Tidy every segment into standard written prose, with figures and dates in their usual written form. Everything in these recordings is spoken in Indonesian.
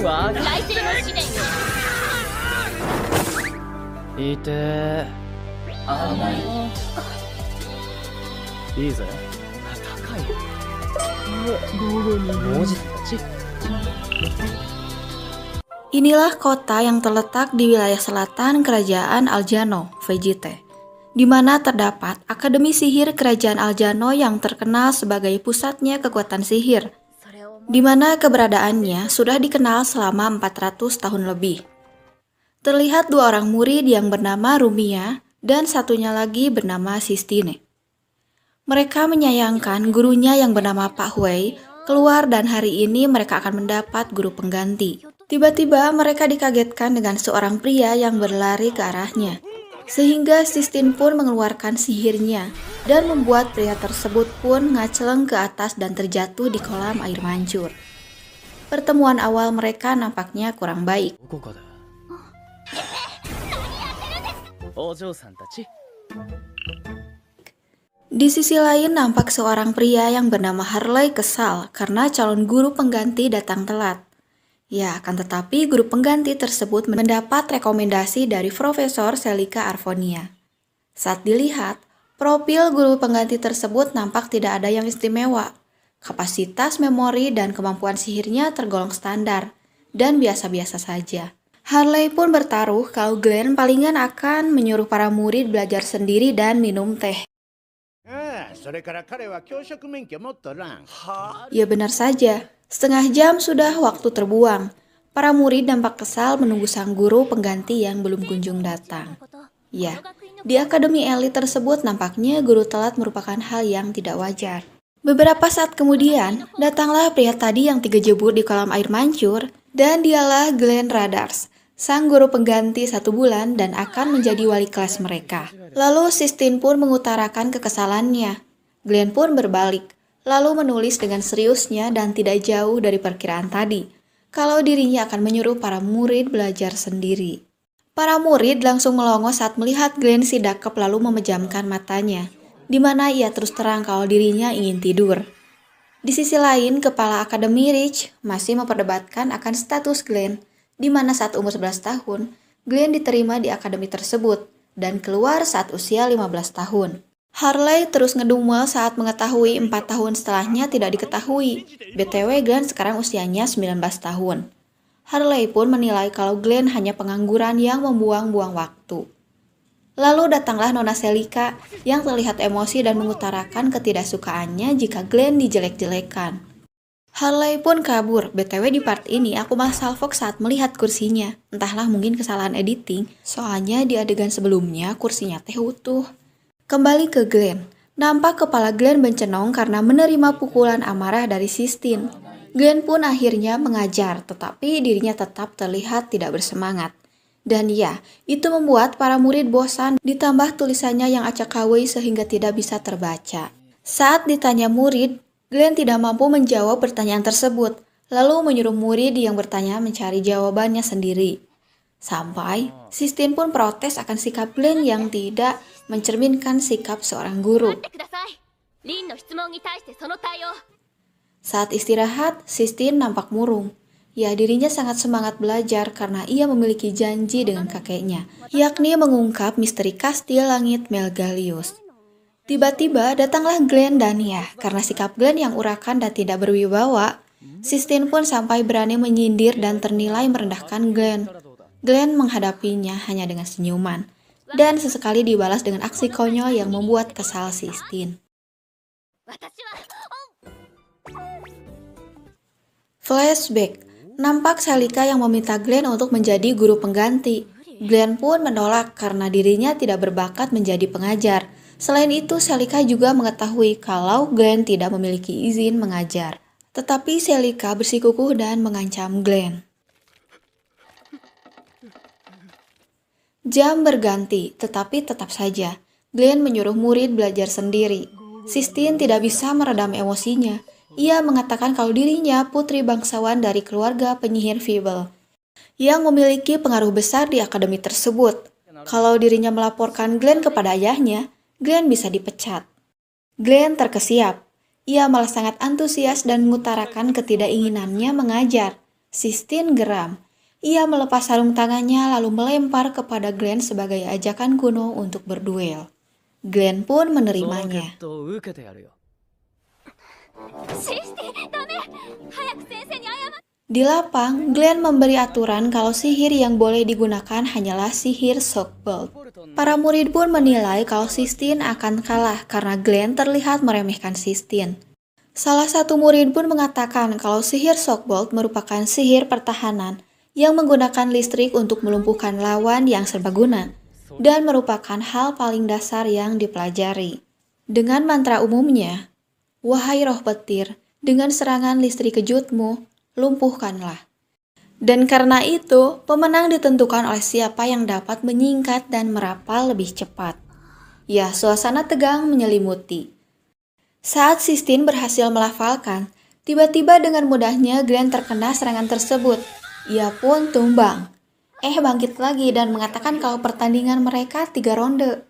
わ来世の試練よ。いてーいいぜ高い文字たち Inilah kota yang terletak di wilayah selatan Kerajaan Aljano, Vegite, di mana terdapat Akademi Sihir Kerajaan Aljano yang terkenal sebagai pusatnya kekuatan sihir, di mana keberadaannya sudah dikenal selama 400 tahun lebih. Terlihat dua orang murid yang bernama Rumia dan satunya lagi bernama Sistine. Mereka menyayangkan gurunya yang bernama Pak Hui keluar dan hari ini mereka akan mendapat guru pengganti. Tiba-tiba mereka dikagetkan dengan seorang pria yang berlari ke arahnya. Sehingga Sistine pun mengeluarkan sihirnya dan membuat pria tersebut pun ngaceleng ke atas dan terjatuh di kolam air mancur. Pertemuan awal mereka nampaknya kurang baik. どこかでお嬢さんたち Di sisi lain nampak seorang pria yang bernama Harley kesal karena calon guru pengganti datang telat. Ya, akan tetapi guru pengganti tersebut mendapat rekomendasi dari Profesor Selika Arvonia. Saat dilihat, profil guru pengganti tersebut nampak tidak ada yang istimewa. Kapasitas memori dan kemampuan sihirnya tergolong standar dan biasa-biasa saja. Harley pun bertaruh kalau Glenn palingan akan menyuruh para murid belajar sendiri dan minum teh. Ya benar saja, setengah jam sudah waktu terbuang. Para murid nampak kesal menunggu sang guru pengganti yang belum kunjung datang. Ya, di akademi elit tersebut nampaknya guru telat merupakan hal yang tidak wajar. Beberapa saat kemudian, datanglah pria tadi yang 3 jebur di kolam air mancur, dan dialah Glenn Radars, sang guru pengganti 1 bulan dan akan menjadi wali kelas mereka. Lalu Sistine pun mengutarakan kekesalannya. Glenn pun berbalik, lalu menulis dengan seriusnya dan tidak jauh dari perkiraan tadi, kalau dirinya akan menyuruh para murid belajar sendiri. Para murid langsung melongo saat melihat Glenn si dakep lalu memejamkan matanya, di mana ia terus terang kalau dirinya ingin tidur. Di sisi lain, kepala Akademi Rich masih memperdebatkan akan status Glenn, di mana saat umur 11 tahun, Glenn diterima di akademi tersebut dan keluar saat usia 15 tahun. Harley terus ngedumel saat mengetahui 4 tahun setelahnya tidak diketahui. BTW Glenn sekarang usianya 19 tahun. Harley pun menilai kalau Glenn hanya pengangguran yang membuang-buang waktu. Lalu datanglah Nona Selika yang terlihat emosi dan mengutarakan ketidaksukaannya jika Glenn dijelek-jelekan. Harley pun kabur. BTW di part ini aku malah salfok saat melihat kursinya. Entahlah mungkin kesalahan editing, soalnya di adegan sebelumnya kursinya teh utuh. Kembali ke Glenn. Nampak kepala Glenn bencenong karena menerima pukulan amarah dari Sistine. Glenn pun akhirnya mengajar, tetapi dirinya tetap terlihat tidak bersemangat. Dan ya, itu membuat para murid bosan, ditambah tulisannya yang acak-kawai sehingga tidak bisa terbaca. Saat ditanya murid, Glenn tidak mampu menjawab pertanyaan tersebut, lalu menyuruh murid yang bertanya mencari jawabannya sendiri. Sampai, Sistine pun protes akan sikap Glenn yang tidak mencerminkan sikap seorang guru. Saat istirahat, Sistine nampak murung. Ya, dirinya sangat semangat belajar karena ia memiliki janji dengan kakeknya, yakni mengungkap misteri kastil langit Melgalius. Tiba-tiba datanglah Glenn dan ya, karena sikap Glenn yang urakan dan tidak berwibawa, Sistine pun sampai berani menyindir dan ternilai merendahkan Glenn. Glenn menghadapinya hanya dengan senyuman, dan sesekali dibalas dengan aksi konyol yang membuat kesal Sistine. Flashback, nampak Selika yang meminta Glenn untuk menjadi guru pengganti. Glenn pun menolak karena dirinya tidak berbakat menjadi pengajar. Selain itu, Selika juga mengetahui kalau Glenn tidak memiliki izin mengajar. Tetapi Selika bersikukuh dan mengancam Glenn. Jam berganti, tetapi tetap saja Glenn menyuruh murid belajar sendiri. Sistine tidak bisa meredam emosinya. Ia mengatakan kalau dirinya putri bangsawan dari keluarga penyihir Fibel yang memiliki pengaruh besar di akademi tersebut. Kalau dirinya melaporkan Glenn kepada ayahnya, Glenn bisa dipecat. Glenn terkesiap. Ia malah sangat antusias dan mengutarakan ketidakinginannya mengajar. Sistine geram. Ia melepas sarung tangannya lalu melempar kepada Glenn sebagai ajakan kuno untuk berduel. Glenn pun その決 menerimanya. 闘を受けてやるよ。 Di lapang, Glenn memberi aturan kalau sihir yang boleh digunakan hanyalah sihir Shockbolt. Para murid pun menilai kalau Sistine akan kalah karena Glenn terlihat meremehkan Sistine. Salah satu murid pun mengatakan kalau sihir Shockbolt merupakan sihir pertahanan yang menggunakan listrik untuk melumpuhkan lawan yang serbaguna dan merupakan hal paling dasar yang dipelajari. Dengan mantra umumnya, "Wahai roh petir, dengan serangan listrik kejutmu, lumpuhkanlah." Dan karena itu, pemenang ditentukan oleh siapa yang dapat menyingkat dan merapal lebih cepat. Ya, suasana tegang menyelimuti. Saat Sistine berhasil melafalkan, tiba-tiba dengan mudahnya Glenn terkena serangan tersebut. Ia pun tumbang. Bangkit lagi dan mengatakan kalau pertandingan mereka 3 ronde.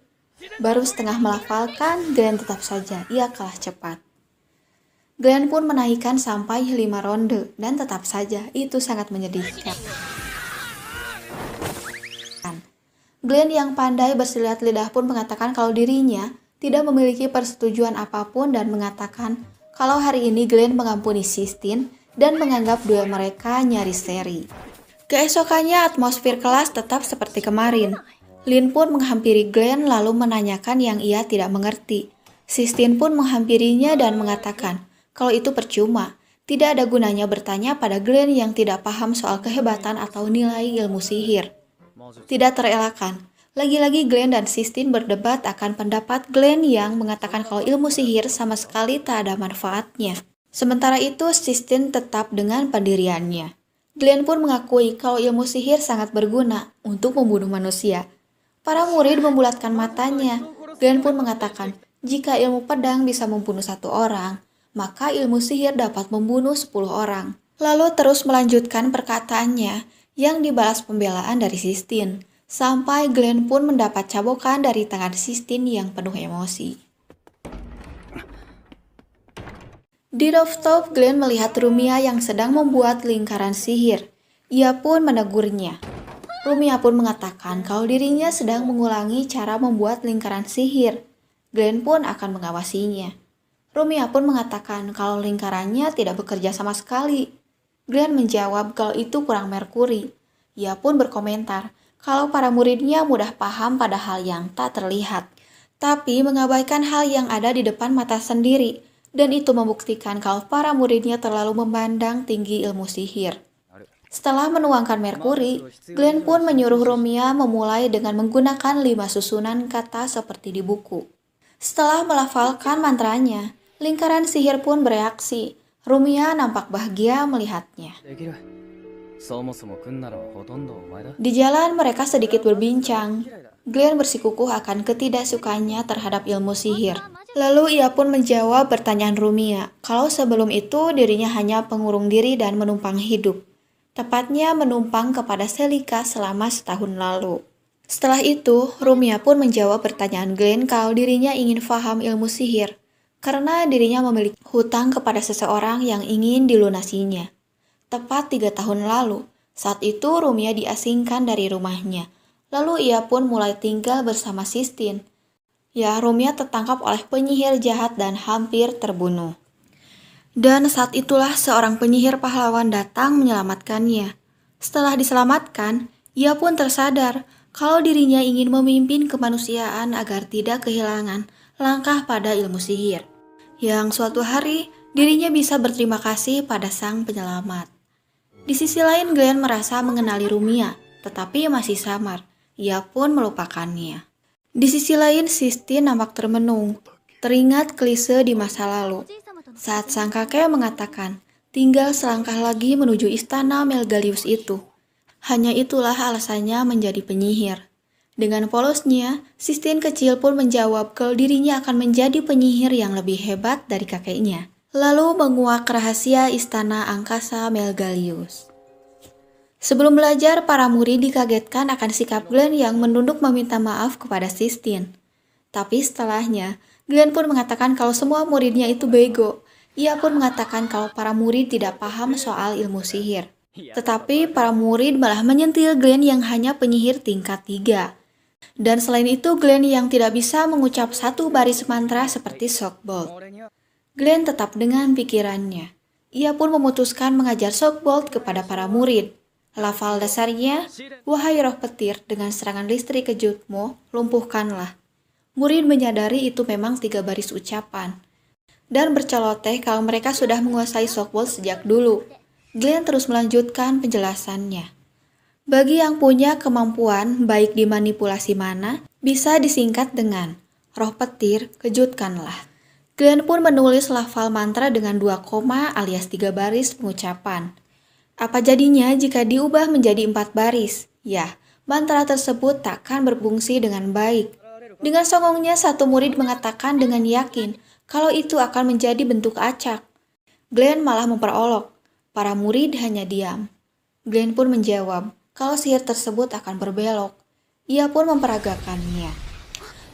Baru setengah melafalkan, Glenn tetap saja ia kalah cepat. Glenn pun menaikkan sampai 5 ronde dan tetap saja itu sangat menyedihkan. Glenn yang pandai bersilat lidah pun mengatakan kalau dirinya tidak memiliki persetujuan apapun dan mengatakan kalau hari ini Glenn mengampuni Sistine dan menganggap duel mereka nyaris seri. Keesokannya atmosfer kelas tetap seperti kemarin. Lin pun menghampiri Glenn lalu menanyakan yang ia tidak mengerti. Sistine pun menghampirinya dan mengatakan kalau itu percuma. Tidak ada gunanya bertanya pada Glenn yang tidak paham soal kehebatan atau nilai ilmu sihir. Tidak terelakkan. Lagi-lagi Glenn dan Sistine berdebat akan pendapat Glenn yang mengatakan kalau ilmu sihir sama sekali tak ada manfaatnya. Sementara itu Sistine tetap dengan pendiriannya. Glenn pun mengakui kalau ilmu sihir sangat berguna untuk membunuh manusia. Para murid membulatkan matanya. Glenn pun mengatakan jika ilmu pedang bisa membunuh 1 orang, maka ilmu sihir dapat membunuh 10 orang. Lalu terus melanjutkan perkataannya yang dibalas pembelaan dari Sistine. Sampai Glenn pun mendapat cabokan dari tangan Sistine yang penuh emosi. Di rooftop, Glenn melihat Rumia yang sedang membuat lingkaran sihir. Ia pun menegurnya. Rumia pun mengatakan kalau dirinya sedang mengulangi cara membuat lingkaran sihir. Glenn pun akan mengawasinya. Rumia pun mengatakan kalau lingkarannya tidak bekerja sama sekali. Glenn menjawab kalau itu kurang merkuri. Ia pun berkomentar kalau para muridnya mudah paham pada hal yang tak terlihat, tapi mengabaikan hal yang ada di depan mata sendiri, dan itu membuktikan kalau para muridnya terlalu memandang tinggi ilmu sihir. Setelah menuangkan merkuri, Glenn pun menyuruh Rumia memulai dengan menggunakan 5 susunan kata seperti di buku. Setelah melafalkan mantranya, lingkaran sihir pun bereaksi. Rumia nampak bahagia melihatnya. できる。そもそも来んならほとんどお前だ。 Di jalan mereka sedikit berbincang. Glenn bersikukuh akan ketidaksukanya terhadap ilmu sihir. Lalu ia pun menjawab pertanyaan Rumia, kalau sebelum itu dirinya hanya pengurung diri dan menumpang hidup. Tepatnya menumpang kepada Selika selama setahun lalu. Setelah itu, Rumia pun menjawab pertanyaan Glenn kalau dirinya ingin paham ilmu sihir, karena dirinya memiliki hutang kepada seseorang yang ingin dilunasinya. Tepat 3 tahun lalu, saat itu Rumia diasingkan dari rumahnya. Lalu ia pun mulai tinggal bersama Sistine. Ya, Rumia tertangkap oleh penyihir jahat dan hampir terbunuh. Dan saat itulah seorang penyihir pahlawan datang menyelamatkannya. Setelah diselamatkan, ia pun tersadar kalau dirinya ingin memimpin kemanusiaan agar tidak kehilangan langkah pada ilmu sihir. Yang suatu hari, dirinya bisa berterima kasih pada sang penyelamat. Di sisi lain, Glenn merasa mengenali Rumia, tetapi masih samar. Ia pun melupakannya. Di sisi lain, Sistine nampak termenung, teringat klise di masa lalu. Saat sang kakek mengatakan, tinggal selangkah lagi menuju istana Melgalius itu. Hanya itulah alasannya menjadi penyihir. Dengan polosnya, Sistine kecil pun menjawab kalau dirinya akan menjadi penyihir yang lebih hebat dari kakeknya. Lalu menguak rahasia istana angkasa Melgalius. Sebelum belajar, para murid dikagetkan akan sikap Glenn yang menunduk meminta maaf kepada Sistine. Tapi setelahnya, Glenn pun mengatakan kalau semua muridnya itu bego. Ia pun mengatakan kalau para murid tidak paham soal ilmu sihir. Tetapi para murid malah menyentil Glenn yang hanya penyihir tingkat 3. Dan selain itu Glenn yang tidak bisa mengucap satu baris mantra seperti Shockbolt. Glenn tetap dengan pikirannya. Ia pun memutuskan mengajar Shockbolt kepada para murid. Lafal dasarnya, wahai roh petir, dengan serangan listrik kejutmu, lumpuhkanlah. Murid menyadari itu memang 3 baris ucapan. Dan berceloteh kalau mereka sudah menguasai Shockbolt sejak dulu. Glenn terus melanjutkan penjelasannya. Bagi yang punya kemampuan baik di manipulasi mana, bisa disingkat dengan roh petir, kejutkanlah. Glenn pun menulis lafal mantra dengan 2 koma alias 3 baris pengucapan. Apa jadinya jika diubah menjadi 4 baris? Ya, mantra tersebut takkan berfungsi dengan baik. Dengan songongnya satu murid mengatakan dengan yakin kalau itu akan menjadi bentuk acak. Glenn malah memperolok. Para murid hanya diam. Glenn pun menjawab kalau sihir tersebut akan berbelok. Ia pun memperagakannya.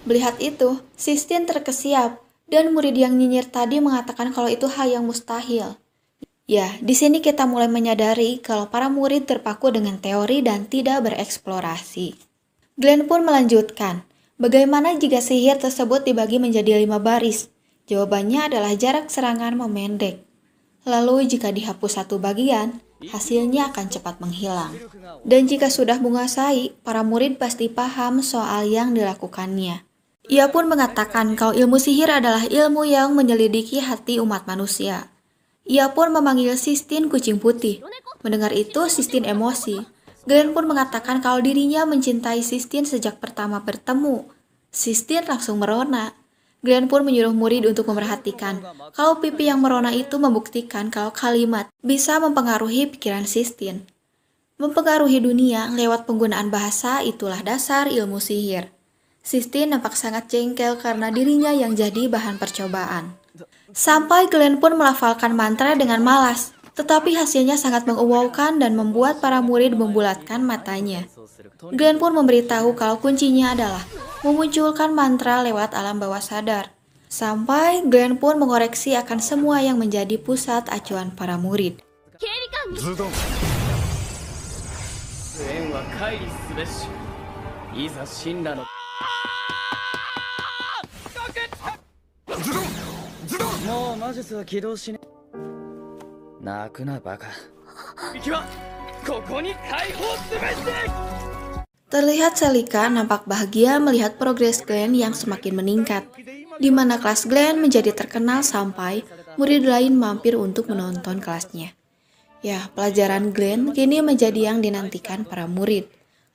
Melihat itu, Sistine terkesiap dan murid yang nyinyir tadi mengatakan kalau itu hal yang mustahil. Ya, di sini kita mulai menyadari kalau para murid terpaku dengan teori dan tidak bereksplorasi. Glenn pun melanjutkan, bagaimana jika sihir tersebut dibagi menjadi 5 baris? Jawabannya adalah jarak serangan memendek. Lalu jika dihapus satu bagian, hasilnya akan cepat menghilang. Dan jika sudah menguasai, para murid pasti paham soal yang dilakukannya. Ia pun mengatakan kalau ilmu sihir adalah ilmu yang menyelidiki hati umat manusia. Ia pun memanggil Sistine kucing putih. Mendengar itu, Sistine emosi. Glenn pun mengatakan kalau dirinya mencintai Sistine sejak pertama bertemu. Sistine langsung merona. Glenn pun menyuruh murid untuk memerhatikan kalau pipi yang merona itu membuktikan kalau kalimat bisa mempengaruhi pikiran Sistine. Mempengaruhi dunia lewat penggunaan bahasa itulah dasar ilmu sihir. Sistine nampak sangat jengkel karena dirinya yang jadi bahan percobaan. Sampai Glenn pun melafalkan mantra dengan malas, tetapi hasilnya sangat mengewaukan dan membuat para murid membulatkan matanya. Glenn pun memberitahu kalau kuncinya adalah memunculkan mantra lewat alam bawah sadar. Sampai Glenn pun mengoreksi akan semua yang menjadi pusat acuan para murid. 縁は乖離すべし。いざ神羅の。もう魔術は起動しね。泣くなバカ。敵はここに解放すべし。Terlihat Selika nampak bahagia melihat progres Glenn yang semakin meningkat, di mana kelas Glenn menjadi terkenal sampai murid lain mampir untuk menonton kelasnya. Ya, pelajaran Glenn kini menjadi yang dinantikan para murid.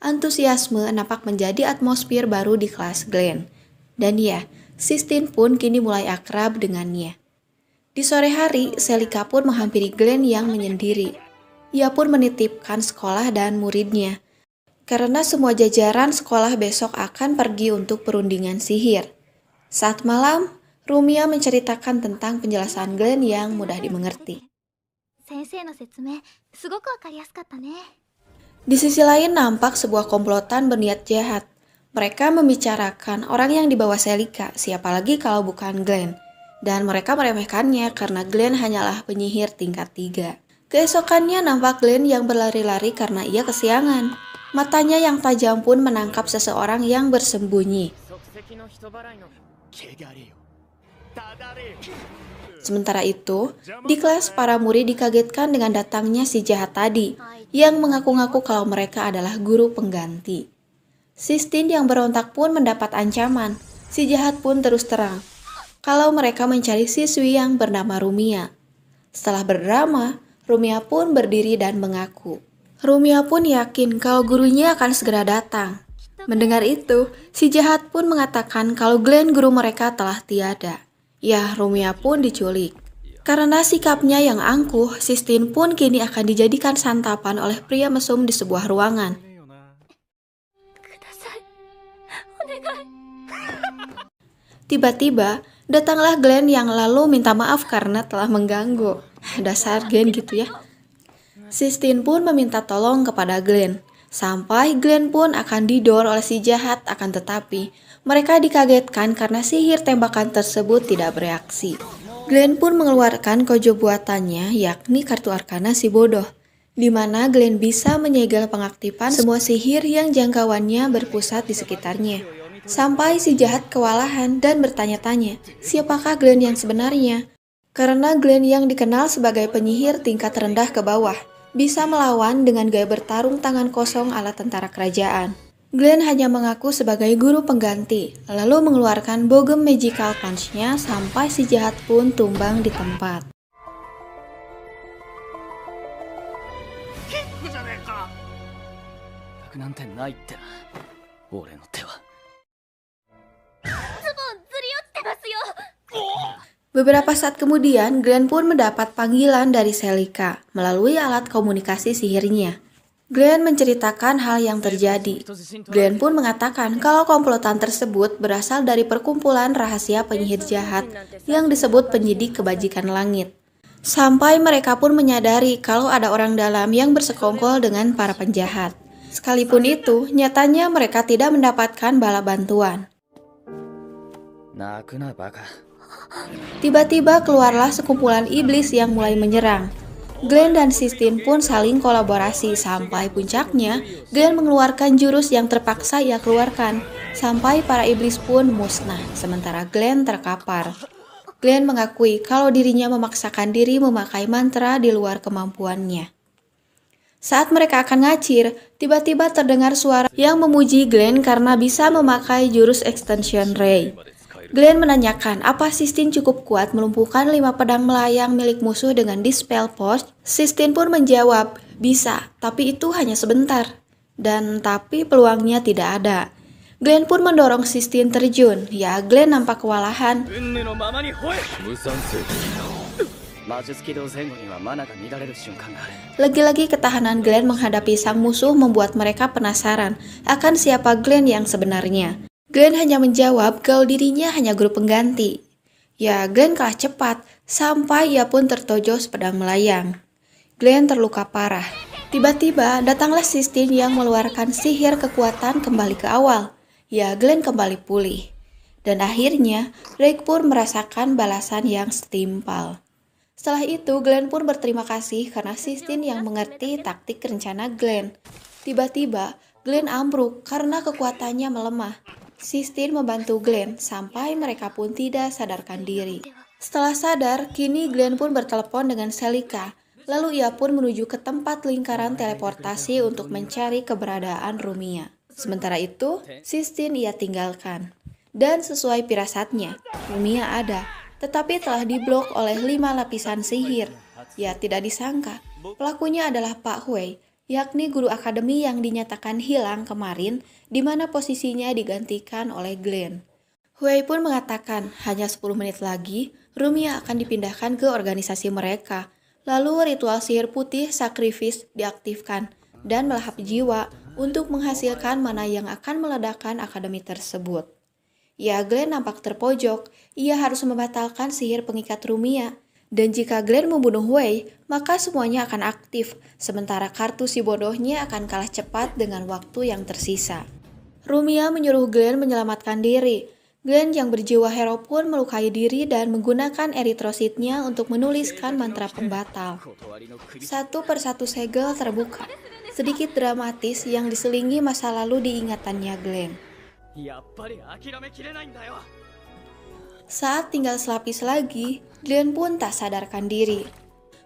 Antusiasme nampak menjadi atmosfer baru di kelas Glenn. Dan ya, Sistine pun kini mulai akrab dengannya. Di sore hari, Selika pun menghampiri Glenn yang menyendiri. Ia pun menitipkan sekolah dan muridnya. Karena semua jajaran sekolah besok akan pergi untuk perundingan sihir. Saat malam, Rumia menceritakan tentang penjelasan Glenn yang mudah dimengerti. Di sisi lain nampak sebuah komplotan berniat jahat. Mereka membicarakan orang yang dibawa Selika, siapa lagi kalau bukan Glenn. Dan mereka meremehkannya karena Glenn hanyalah penyihir tingkat 3. Keesokannya nampak Glenn yang berlari-lari karena ia kesiangan. Matanya yang tajam pun menangkap seseorang yang bersembunyi. Sementara itu, di kelas para murid dikagetkan dengan datangnya si jahat tadi, yang mengaku-ngaku kalau mereka adalah guru pengganti. Sistine yang berontak pun mendapat ancaman. Si jahat pun terus terang kalau mereka mencari siswi yang bernama Rumia. Setelah berdrama, Rumia pun berdiri dan mengaku. Rumia pun yakin kalau gurunya akan segera datang. Mendengar itu, si jahat pun mengatakan kalau Glenn guru mereka telah tiada. Ya, Rumia pun diculik. Karena sikapnya yang angkuh, Sistine pun kini akan dijadikan santapan oleh pria mesum di sebuah ruangan. Tiba-tiba, datanglah Glenn yang lalu minta maaf karena telah mengganggu. Dasar Glenn gitu ya. Sistine pun meminta tolong kepada Glenn. Sampai Glenn pun akan didor oleh si jahat, akan tetapi mereka dikagetkan karena sihir tembakan tersebut tidak bereaksi. Glenn pun mengeluarkan kojo buatannya, yakni kartu arkana si bodoh. di mana Glenn bisa menyegel pengaktifan semua sihir yang jangkauannya berpusat di sekitarnya. Sampai si jahat kewalahan dan bertanya-tanya, siapakah Glenn yang sebenarnya? Karena Glenn yang dikenal sebagai penyihir tingkat rendah ke bawah, bisa melawan dengan gaya bertarung tangan kosong ala tentara kerajaan. Glenn hanya mengaku sebagai guru pengganti, lalu mengeluarkan bogem magical punch-nya sampai si jahat pun tumbang di tempat. 楽なんてないってな、俺の手は。 Beberapa saat kemudian, Glenn pun mendapat panggilan dari Celica melalui alat komunikasi sihirnya. Glenn menceritakan hal yang terjadi. Glenn pun mengatakan kalau komplotan tersebut berasal dari perkumpulan rahasia penyihir jahat yang disebut penyidik kebajikan langit. Sampai mereka pun menyadari kalau ada orang dalam yang bersekongkol dengan para penjahat. Sekalipun itu, nyatanya mereka tidak mendapatkan bala bantuan. Tiba-tiba keluarlah sekumpulan iblis yang mulai menyerang. Glenn dan Sistine pun saling kolaborasi sampai puncaknya Glenn mengeluarkan jurus yang terpaksa ia keluarkan sampai para iblis pun musnah sementara Glenn terkapar. Glenn mengakui kalau dirinya memaksakan diri memakai mantra di luar kemampuannya. Saat mereka akan ngacir, tiba-tiba terdengar suara yang memuji Glenn karena bisa memakai jurus Extension Ray. Glenn menanyakan apa Sistine cukup kuat melumpuhkan 5 pedang melayang milik musuh dengan Dispel Force. Sistine pun menjawab, bisa, tapi itu hanya sebentar. Dan tapi peluangnya tidak ada. Glenn pun mendorong Sistine terjun, ya Glenn nampak kewalahan. Lagi-lagi ketahanan Glenn menghadapi sang musuh membuat mereka penasaran akan siapa Glenn yang sebenarnya. Glenn hanya menjawab kalau dirinya hanya guru pengganti. Ya, Glenn kalah cepat sampai ia pun tertojos pedang melayang. Glenn terluka parah. Tiba-tiba datanglah Sistine yang mengeluarkan sihir kekuatan kembali ke awal. Ya, Glenn kembali pulih. Dan akhirnya, Drake pun merasakan balasan yang setimpal. Setelah itu, Glenn pun berterima kasih karena Sistine yang mengerti taktik rencana Glenn. Tiba-tiba, Glenn ambruk karena kekuatannya melemah. Sistine membantu Glenn sampai mereka pun tidak sadarkan diri. Setelah sadar, kini Glenn pun bertelepon dengan Celica. Lalu ia pun menuju ke tempat lingkaran teleportasi untuk mencari keberadaan Rumia. Sementara itu, Sistine ia tinggalkan. Dan sesuai firasatnya, Rumia ada. Tetapi telah diblok oleh 5 lapisan sihir. Ya, tidak disangka, pelakunya adalah Pak Hui, yakni guru akademi yang dinyatakan hilang kemarin, di mana posisinya digantikan oleh Glenn. Hui pun mengatakan, hanya 10 menit lagi, Rumia akan dipindahkan ke organisasi mereka. Lalu ritual sihir putih sacrifice diaktifkan, dan melahap jiwa untuk menghasilkan mana yang akan meledakkan akademi tersebut. Ya, Glenn nampak terpojok, ia harus membatalkan sihir pengikat Rumia. Dan jika Glenn membunuh Hui, maka semuanya akan aktif, sementara kartu si bodohnya akan kalah cepat dengan waktu yang tersisa. Rumia menyuruh Glenn menyelamatkan diri. Glenn yang berjiwa hero pun melukai diri dan menggunakan eritrositnya untuk menuliskan mantra pembatal. Satu persatu segel terbuka, sedikit dramatis yang diselingi masa lalu diingatannya Glenn. Saat tinggal selapis lagi, Glenn pun tak sadarkan diri.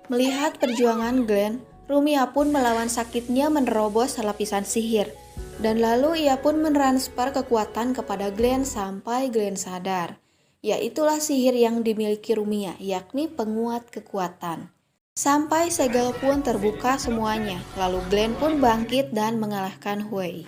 Melihat perjuangan Glenn, Rumia pun melawan sakitnya menerobos lapisan sihir. Dan lalu ia pun mentransfer kekuatan kepada Glenn sampai Glenn sadar. Yaitulah sihir yang dimiliki Rumia, yakni penguat kekuatan. Sampai segel pun terbuka semuanya, lalu Glenn pun bangkit dan mengalahkan Hui.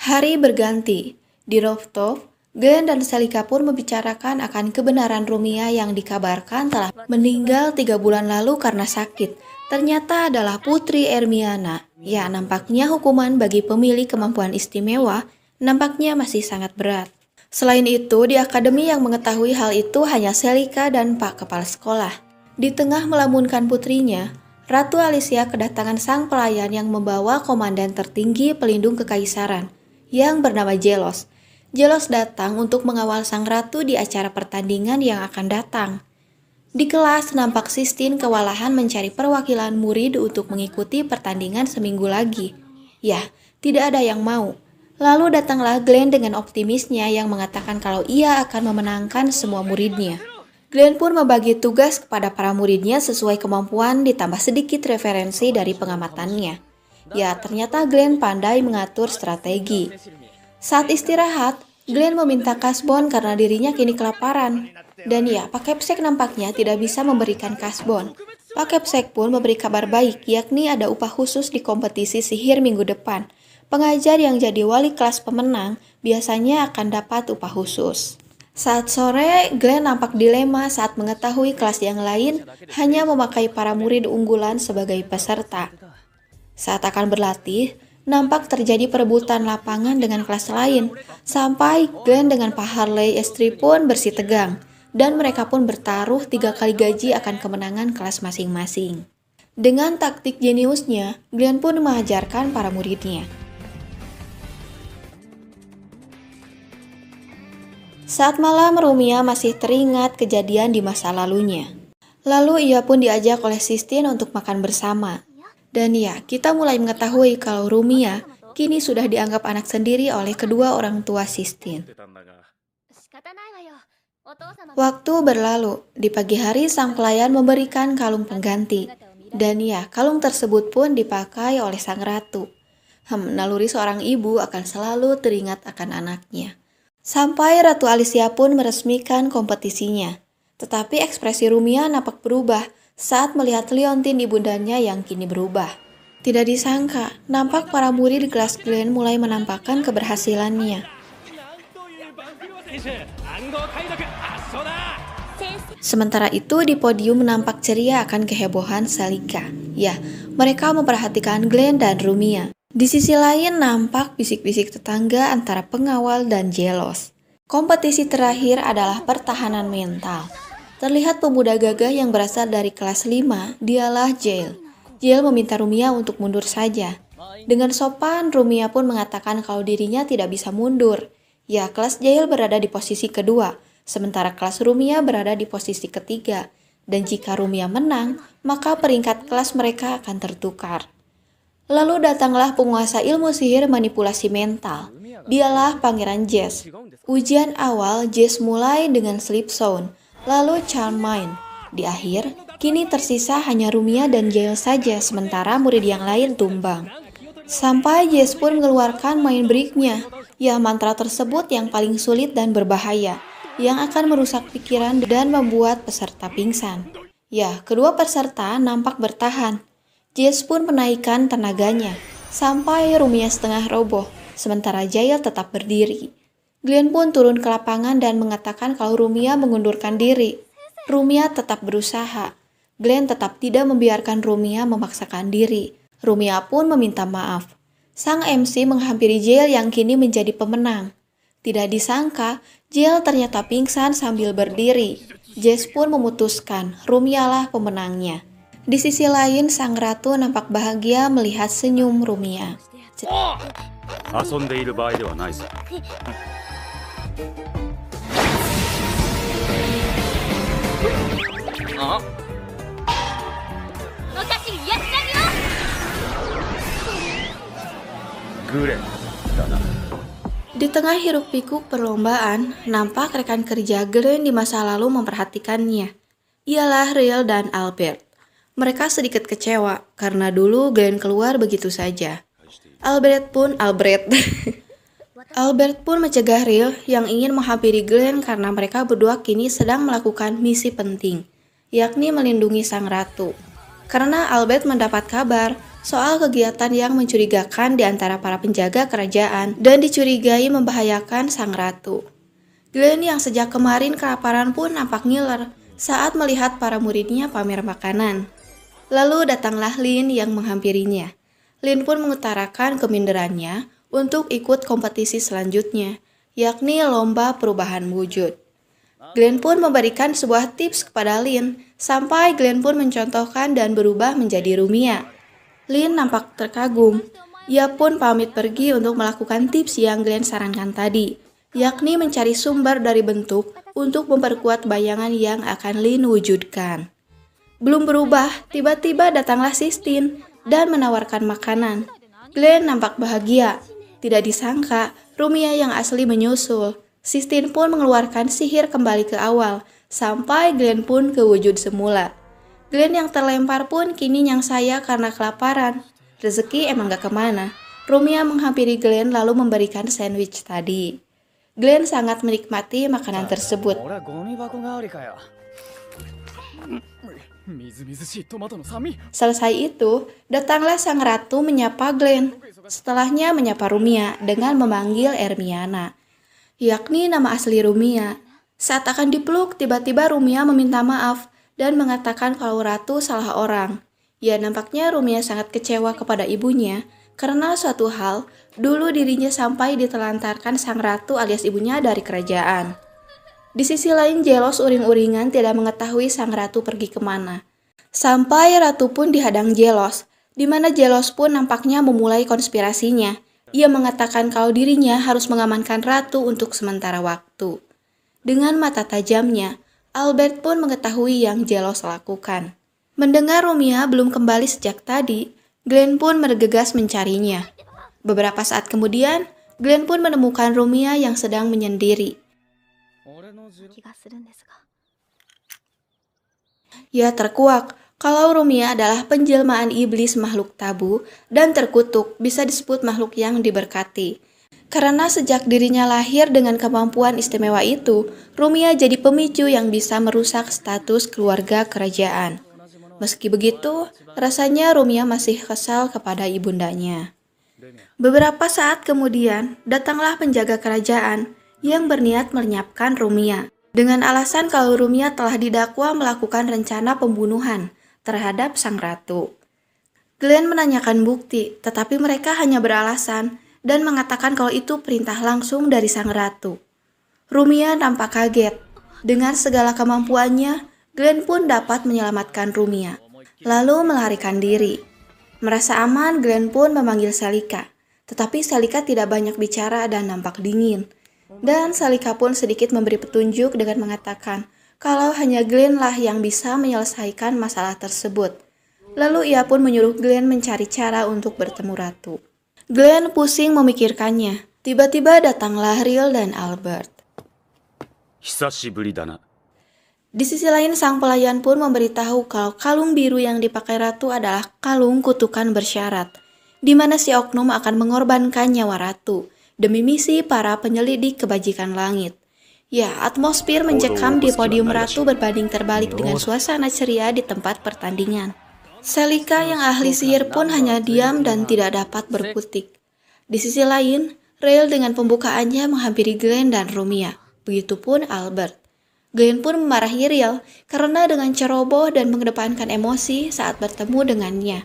Hari berganti. Di rooftop, Glenn dan Celica pun membicarakan akan kebenaran Rumia yang dikabarkan telah meninggal 3 bulan lalu karena sakit. Ternyata adalah Putri Ermiana. Ya, nampaknya hukuman bagi pemilik kemampuan istimewa nampaknya masih sangat berat. Selain itu, di akademi yang mengetahui hal itu hanya Celica dan Pak Kepala Sekolah. Di tengah melamunkan putrinya, Ratu Alicia kedatangan sang pelayan yang membawa komandan tertinggi pelindung kekaisaran yang bernama Jelos. Jelos datang untuk mengawal sang ratu di acara pertandingan yang akan datang. Di kelas, nampak Sistine kewalahan mencari perwakilan murid untuk mengikuti pertandingan seminggu lagi. Ya, tidak ada yang mau. Lalu datanglah Glenn dengan optimisnya yang mengatakan kalau ia akan memenangkan semua muridnya. Glenn pun membagi tugas kepada para muridnya sesuai kemampuan ditambah sedikit referensi dari pengamatannya. Ya, ternyata Glenn pandai mengatur strategi. Saat istirahat, Glenn meminta kasbon karena dirinya kini kelaparan. Dan ya, Pak Kepsek nampaknya tidak bisa memberikan kasbon. Pak Kepsek pun memberi kabar baik, yakni ada upah khusus di kompetisi sihir minggu depan. Pengajar yang jadi wali kelas pemenang biasanya akan dapat upah khusus. Saat sore, Glenn nampak dilema saat mengetahui kelas yang lain hanya memakai para murid unggulan sebagai peserta. Saat akan berlatih, nampak terjadi perebutan lapangan dengan kelas lain, sampai Glenn dengan Pak Harley istri pun bersitegang, dan mereka pun bertaruh 3 kali gaji akan kemenangan kelas masing-masing. Dengan taktik jeniusnya, Glenn pun mengajarkan para muridnya. Saat malam, Rumia masih teringat kejadian di masa lalunya. Lalu ia pun diajak oleh Sistine untuk makan bersama. Dan ya, kita mulai mengetahui kalau Rumia kini sudah dianggap anak sendiri oleh kedua orang tua Sistine. Waktu berlalu, di pagi hari sang pelayan memberikan kalung pengganti. Dan ya, kalung tersebut pun dipakai oleh sang ratu. Naluri seorang ibu akan selalu teringat akan anaknya. Sampai Ratu Alicia pun meresmikan kompetisinya. Tetapi ekspresi Rumia nampak berubah saat melihat liontin ibundanya yang kini berubah. Tidak disangka, nampak para murid di kelas Glenn mulai menampakkan keberhasilannya. Sementara itu di podium nampak ceria akan kehebohan Selika. Ya, mereka memperhatikan Glenn dan Rumia. Di sisi lain nampak bisik-bisik tetangga antara pengawal dan Jelos. Kompetisi terakhir adalah pertahanan mental. Terlihat pemuda gagah yang berasal dari kelas 5, dialah Jael. Jael meminta Rumia untuk mundur saja. Dengan sopan, Rumia pun mengatakan kalau dirinya tidak bisa mundur. Ya, kelas Jael berada di posisi kedua, sementara kelas Rumia berada di posisi ketiga. Dan jika Rumia menang, maka peringkat kelas mereka akan tertukar. Lalu datanglah penguasa ilmu sihir manipulasi mental. Dialah Pangeran Jess. Ujian awal, Jess mulai dengan Sleep Zone, lalu Charm Mind. Di akhir, kini tersisa hanya Rumia dan Jael saja, sementara murid yang lain tumbang. Sampai Jess pun mengeluarkan Mind Break-nya, ya mantra tersebut yang paling sulit dan berbahaya, yang akan merusak pikiran dan membuat peserta pingsan. Ya, kedua peserta nampak bertahan. Jess pun menaikkan tenaganya, sampai Rumia setengah roboh, sementara Jael tetap berdiri. Glenn pun turun ke lapangan dan mengatakan kalau Rumia mengundurkan diri. Rumia tetap berusaha. Glenn tetap tidak membiarkan Rumia memaksakan diri. Rumia pun meminta maaf. Sang MC menghampiri Jael yang kini menjadi pemenang. Tidak disangka, Jael ternyata pingsan sambil berdiri. Jess pun memutuskan Rumialah pemenangnya. Di sisi lain, sang ratu nampak bahagia melihat senyum Rumia. Di tengah hiruk-pikuk perlombaan, nampak rekan kerja Glenn di masa lalu memperhatikannya. Ialah Riel dan Albert. Mereka sedikit kecewa karena dulu Glenn keluar begitu saja. Albert pun mencegah Riel yang ingin menghampiri Glenn karena mereka berdua kini sedang melakukan misi penting, yakni melindungi sang ratu. Karena Albert mendapat kabar soal kegiatan yang mencurigakan di antara para penjaga kerajaan dan dicurigai membahayakan sang ratu. Glenn yang sejak kemarin kelaparan pun nampak ngiler saat melihat para muridnya pamer makanan. Lalu datanglah Lin yang menghampirinya. Lin pun mengutarakan keminderannya untuk ikut kompetisi selanjutnya, yakni lomba perubahan wujud. Glenn pun memberikan sebuah tips kepada Lin, sampai Glenn pun mencontohkan dan berubah menjadi Rumia. Lin nampak terkagum. Ia pun pamit pergi untuk melakukan tips yang Glenn sarankan tadi. yakni mencari sumber dari bentuk untuk memperkuat bayangan yang akan Lin wujudkan. Belum berubah, tiba-tiba datanglah Sistine dan menawarkan makanan. Glenn nampak bahagia. Tidak disangka, Rumia yang asli menyusul. Sistine pun mengeluarkan sihir kembali ke awal, sampai Glenn pun ke wujud semula. Glenn yang terlempar pun kini nyangsaya karena kelaparan. Rezeki emang gak kemana. Rumia menghampiri Glenn lalu memberikan sandwich tadi. Glenn sangat menikmati makanan tersebut. Selesai itu, datanglah sang ratu menyapa Glenn. Setelahnya menyapa Rumia dengan memanggil Ermiana, yakni nama asli Rumia. Saat akan dipeluk, tiba-tiba Rumia meminta maaf dan mengatakan kalau ratu salah orang. Ya, nampaknya Rumia sangat kecewa kepada ibunya karena suatu hal, dulu dirinya sampai ditelantarkan sang ratu alias ibunya dari kerajaan. Di sisi lain, Jelos uring-uringan tidak mengetahui sang ratu pergi kemana. Sampai ratu pun dihadang Jelos, di mana Jelos pun nampaknya memulai konspirasinya. Ia mengatakan kalau dirinya harus mengamankan ratu untuk sementara waktu. Dengan mata tajamnya, Albert pun mengetahui yang Jelos lakukan. Mendengar Rumia belum kembali sejak tadi, Glenn pun bergegas mencarinya. Beberapa saat kemudian, Glenn pun menemukan Rumia yang sedang menyendiri. Ia terkuak kalau Rumia adalah penjelmaan iblis makhluk tabu dan terkutuk, bisa disebut makhluk yang diberkati. Karena sejak dirinya lahir dengan kemampuan istimewa itu, Rumia jadi pemicu yang bisa merusak status keluarga kerajaan. Meski begitu, rasanya Rumia masih kesal kepada ibundanya. Beberapa saat kemudian, datanglah penjaga kerajaan yang berniat melenyapkan Rumia dengan alasan kalau Rumia telah didakwa melakukan rencana pembunuhan terhadap sang ratu. Glenn menanyakan bukti, tetapi mereka hanya beralasan dan mengatakan kalau itu perintah langsung dari sang ratu. Rumia nampak kaget. Dengan segala kemampuannya, Glenn pun dapat menyelamatkan Rumia, lalu melarikan diri. Merasa aman, Glenn pun memanggil Selika. Tetapi Selika tidak banyak bicara dan nampak dingin. Dan Selika pun sedikit memberi petunjuk dengan mengatakan kalau hanya Glenn lah yang bisa menyelesaikan masalah tersebut. Lalu ia pun menyuruh Glenn mencari cara untuk bertemu ratu. Glenn pusing memikirkannya. Tiba-tiba datanglah Riel dan Albert. Di sisi lain, sang pelayan pun memberitahu kalau kalung biru yang dipakai ratu adalah kalung kutukan bersyarat, di mana si oknum akan mengorbankan nyawa ratu demi misi para penyelidik kebajikan langit. Ya, atmosfer mencekam di podium ratu berbanding terbalik dengan suasana ceria di tempat pertandingan. Selika yang ahli sihir pun hanya diam dan tidak dapat berkutik. Di sisi lain, Rael dengan pembukaannya menghampiri Glenn dan Rumia. Begitupun Albert. Glenn pun memarahi Riel karena dengan ceroboh dan mengedepankan emosi saat bertemu dengannya.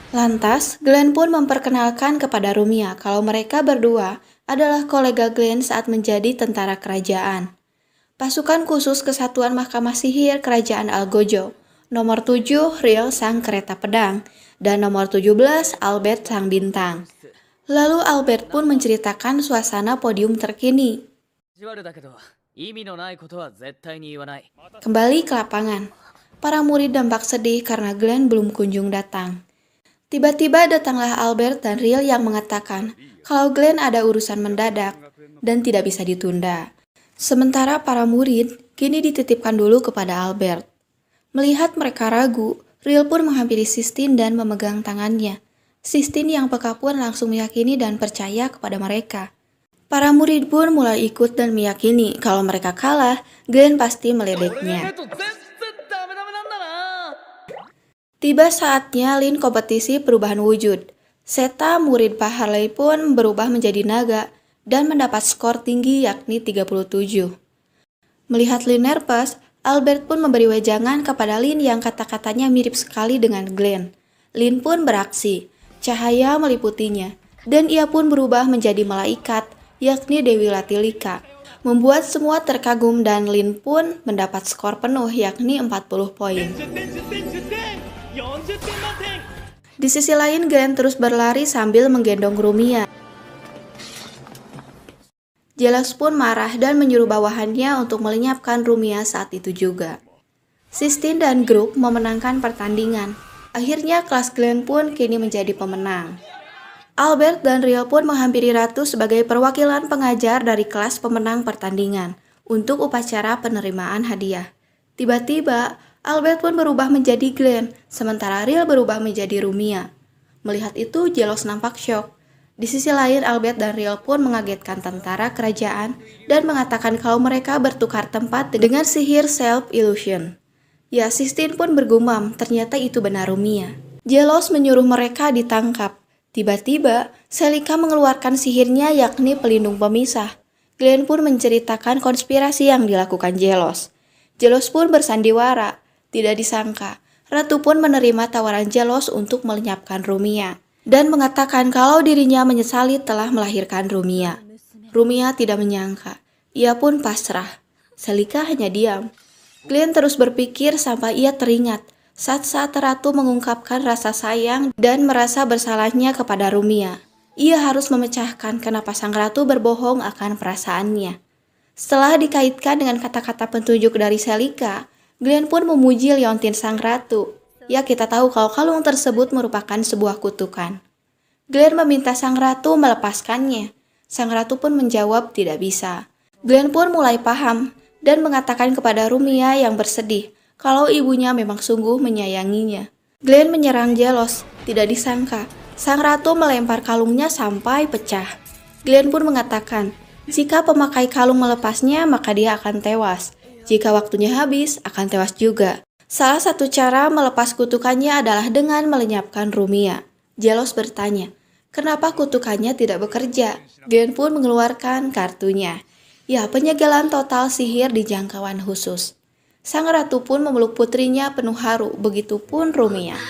Lantas, Glenn pun memperkenalkan kepada Rumia kalau mereka berdua adalah kolega Glenn saat menjadi tentara kerajaan. Pasukan khusus Kesatuan Mahkamah Sihir Kerajaan Algojo, nomor 7 Riel sang kereta pedang, dan nomor 17 Albert sang bintang. Lalu Albert pun menceritakan suasana podium terkini. Kembali ke lapangan, para murid nampak sedih karena Glenn belum kunjung datang. Tiba-tiba datanglah Albert dan Riel yang mengatakan kalau Glenn ada urusan mendadak dan tidak bisa ditunda. Sementara para murid kini dititipkan dulu kepada Albert. Melihat mereka ragu, Riel pun menghampiri Sistine dan memegang tangannya. Sistine yang peka pun langsung meyakini dan percaya kepada mereka. Para murid pun mulai ikut dan meyakini kalau mereka kalah, Glenn pasti meledeknya. Tiba saatnya Lin kompetisi perubahan wujud. Seta, murid Pak Harley pun berubah menjadi naga dan mendapat skor tinggi yakni 37. Melihat Lin nervous, Albert pun memberi wejangan kepada Lin yang kata-katanya mirip sekali dengan Glenn. Lin pun beraksi, cahaya meliputinya, dan ia pun berubah menjadi malaikat, yakni Dewi Latilika, membuat semua terkagum dan Lin pun mendapat skor penuh yakni 40 poin. Di sisi lain, Glenn terus berlari sambil menggendong Rumia. Jelos pun marah dan menyuruh bawahannya untuk melenyapkan Rumia saat itu juga. Sistine dan grup memenangkan pertandingan. Akhirnya kelas Glenn pun kini menjadi pemenang. Albert dan Riel pun menghampiri Ratu sebagai perwakilan pengajar dari kelas pemenang pertandingan untuk upacara penerimaan hadiah. Tiba-tiba, Albert pun berubah menjadi Glenn, sementara Riel berubah menjadi Rumia. Melihat itu, Jelos nampak syok. Di sisi lain, Albert dan Riel pun mengagetkan tentara kerajaan dan mengatakan kalau mereka bertukar tempat dengan sihir self-illusion. Ya, Sistine pun bergumam, ternyata itu benar Rumia. Jelos menyuruh mereka ditangkap. Tiba-tiba, Celica mengeluarkan sihirnya yakni pelindung pemisah. Glenn pun menceritakan konspirasi yang dilakukan Jelos. Jelos pun bersandiwara. Tidak disangka, Ratu pun menerima tawaran Jelos untuk melenyapkan Rumia dan mengatakan kalau dirinya menyesali telah melahirkan Rumia. Rumia tidak menyangka. Ia pun pasrah. Celica hanya diam. Glenn terus berpikir sampai ia teringat saat-saat Ratu mengungkapkan rasa sayang dan merasa bersalahnya kepada Rumia. Ia harus memecahkan kenapa sang Ratu berbohong akan perasaannya. Setelah dikaitkan dengan kata-kata petunjuk dari Celica, Glenn pun memuji liontin sang Ratu. Ya, kita tahu kalau kalung tersebut merupakan sebuah kutukan. Glenn meminta sang Ratu melepaskannya. Sang Ratu pun menjawab tidak bisa. Glenn pun mulai paham dan mengatakan kepada Rumia yang bersedih kalau ibunya memang sungguh menyayanginya. Glenn menyerang Jelos. Tidak disangka, sang Ratu melempar kalungnya sampai pecah. Glenn pun mengatakan, jika pemakai kalung melepasnya maka dia akan tewas. Jika waktunya habis, akan tewas juga. Salah satu cara melepas kutukannya adalah dengan melenyapkan Rumia. Jelos bertanya, kenapa kutukannya tidak bekerja? Glenn pun mengeluarkan kartunya. Ya, penyegelan total sihir di jangkauan khusus. Sang Ratu pun memeluk putrinya penuh haru, begitupun Rumia.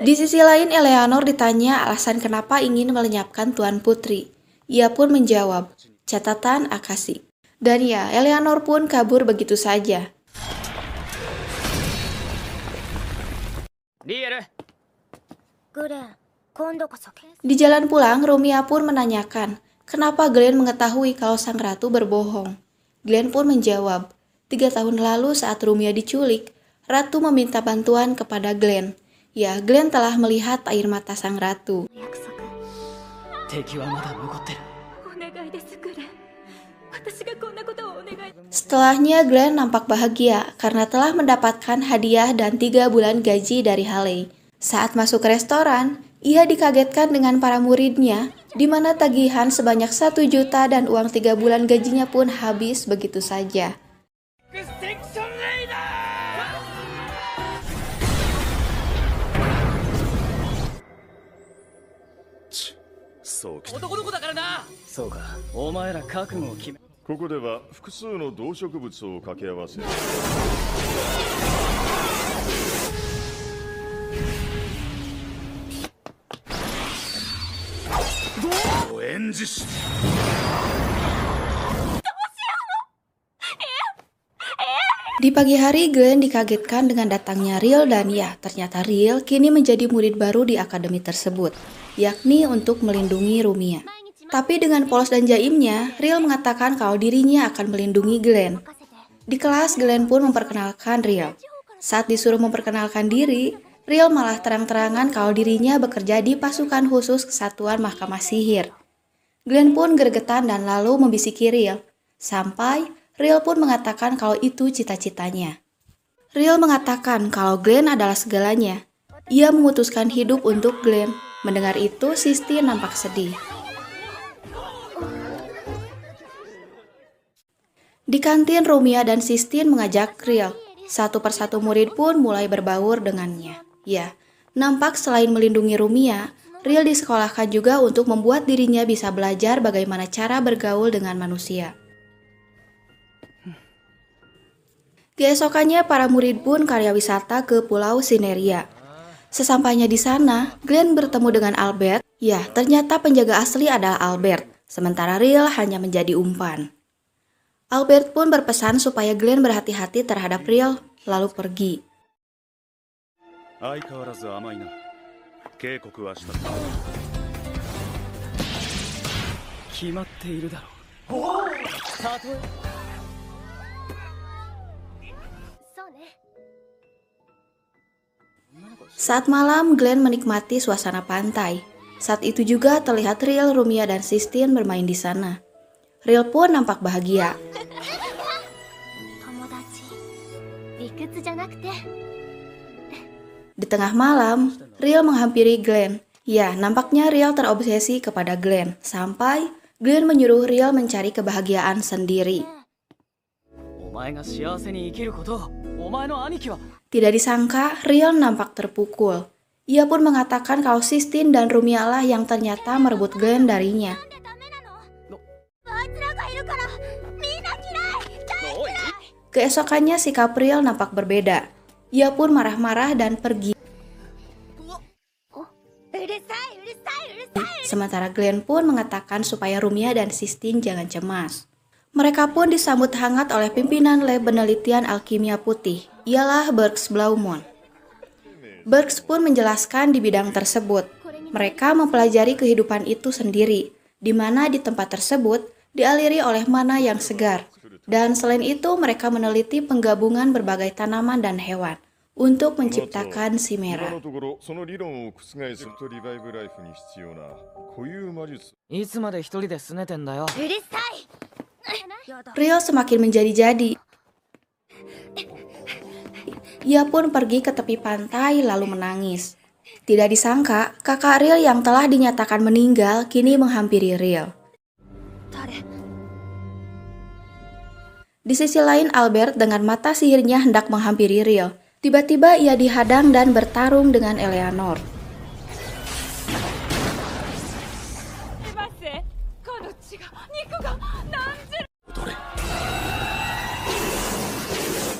Di sisi lain, Eleanor ditanya alasan kenapa ingin melenyapkan Tuan Putri. Ia pun menjawab, catatan Akasi. Dan ya, Eleanor pun kabur begitu saja. Di jalan pulang, Rumia pun menanyakan, kenapa Glenn mengetahui kalau sang Ratu berbohong. Glenn pun menjawab, 3 tahun lalu saat Rumia diculik, Ratu meminta bantuan kepada Glenn. Ya, Glenn telah melihat air mata sang Ratu. Setelahnya, Glenn nampak bahagia karena telah mendapatkan hadiah dan 3 bulan gaji dari Haley. Saat masuk ke restoran, ia dikagetkan dengan para muridnya, di mana tagihan sebanyak 1 juta dan uang 3 bulan gajinya pun habis begitu saja.ここでは複数の動植物を掛け合わせ演じし Di pagi hari, Glenn dikagetkan dengan datangnya Riel dan ya, ternyata Riel kini menjadi murid baru di akademi tersebut, yakni untuk melindungi Rumia. Tapi dengan polos dan jaimnya, Riel mengatakan kalau dirinya akan melindungi Glenn. Di kelas, Glenn pun memperkenalkan Riel. Saat disuruh memperkenalkan diri, Riel malah terang-terangan kalau dirinya bekerja di pasukan khusus Kesatuan Mahkamah Sihir. Glenn pun gregetan dan lalu membisiki Riel, sampai Riel pun mengatakan kalau itu cita-citanya. Riel mengatakan kalau Glenn adalah segalanya. Ia memutuskan hidup untuk Glenn. Mendengar itu, Sistine nampak sedih. Di kantin, Rumia dan Sistine mengajak Riel. Satu persatu murid pun mulai berbaur dengannya. Ya, nampak selain melindungi Rumia, Riel disekolahkan juga untuk membuat dirinya bisa belajar bagaimana cara bergaul dengan manusia. Keesokannya, para murid pun karya wisata ke Pulau Sineria. Sesampainya di sana, Glenn bertemu dengan Albert. Ya, ternyata penjaga asli adalah Albert, sementara Riel hanya menjadi umpan. Albert pun berpesan supaya Glenn berhati-hati terhadap Riel, lalu pergi. 警告はした決まっているだろう。たとえそうね。 Saat malam, Glenn menikmati suasana pantai. Saat itu juga terlihat Riel, Rumia, dan Sistine bermain di sana. Riel pun nampak bahagia. 友達。理屈じゃなくて。 Di tengah malam, Riel menghampiri Glenn. Ya, nampaknya Riel terobsesi kepada Glenn, sampai Glenn menyuruh Riel mencari kebahagiaan sendiri. お前が幸せに生きることをお前の兄貴は Tidak disangka, Riel nampak terpukul. Ia pun mengatakan kalau Sistine dan Rumia lah yang ternyata merebut Glenn darinya. あいつらがいるからみんな嫌い。 おい Keesokannya sikap Riel nampak berbeda. Ia pun marah-marah dan pergi. うるさいうるさいうるさい。 Sementara Glenn pun mengatakan supaya Rumia dan Sistine jangan cemas. Mereka pun disambut hangat oleh pimpinan lab penelitian alkimia putih, ialah Bergs Blaumont. Bergs pun menjelaskan di bidang tersebut. Mereka mempelajari kehidupan itu sendiri, di mana di tempat tersebut dialiri oleh mana yang segar. Dan selain itu mereka meneliti penggabungan berbagai tanaman dan hewan untuk menciptakan 今 Chimera. のところその理論を覆すとリバイブライフに必要な固有魔術いつまで一人で拗ねてんだよ。うるさい。やだ。 Riel semakin menjadi-jadi. Ia pun pergi ke tepi pantai lalu menangis. Tidak disangka, kakak Riel yang telah dinyatakan meninggal kini menghampiri Riel. 誰？ Di sisi lain, Albert dengan mata sihirnya hendak menghampiri Riel. Tiba-tiba ia dihadang dan bertarung dengan Eleanor.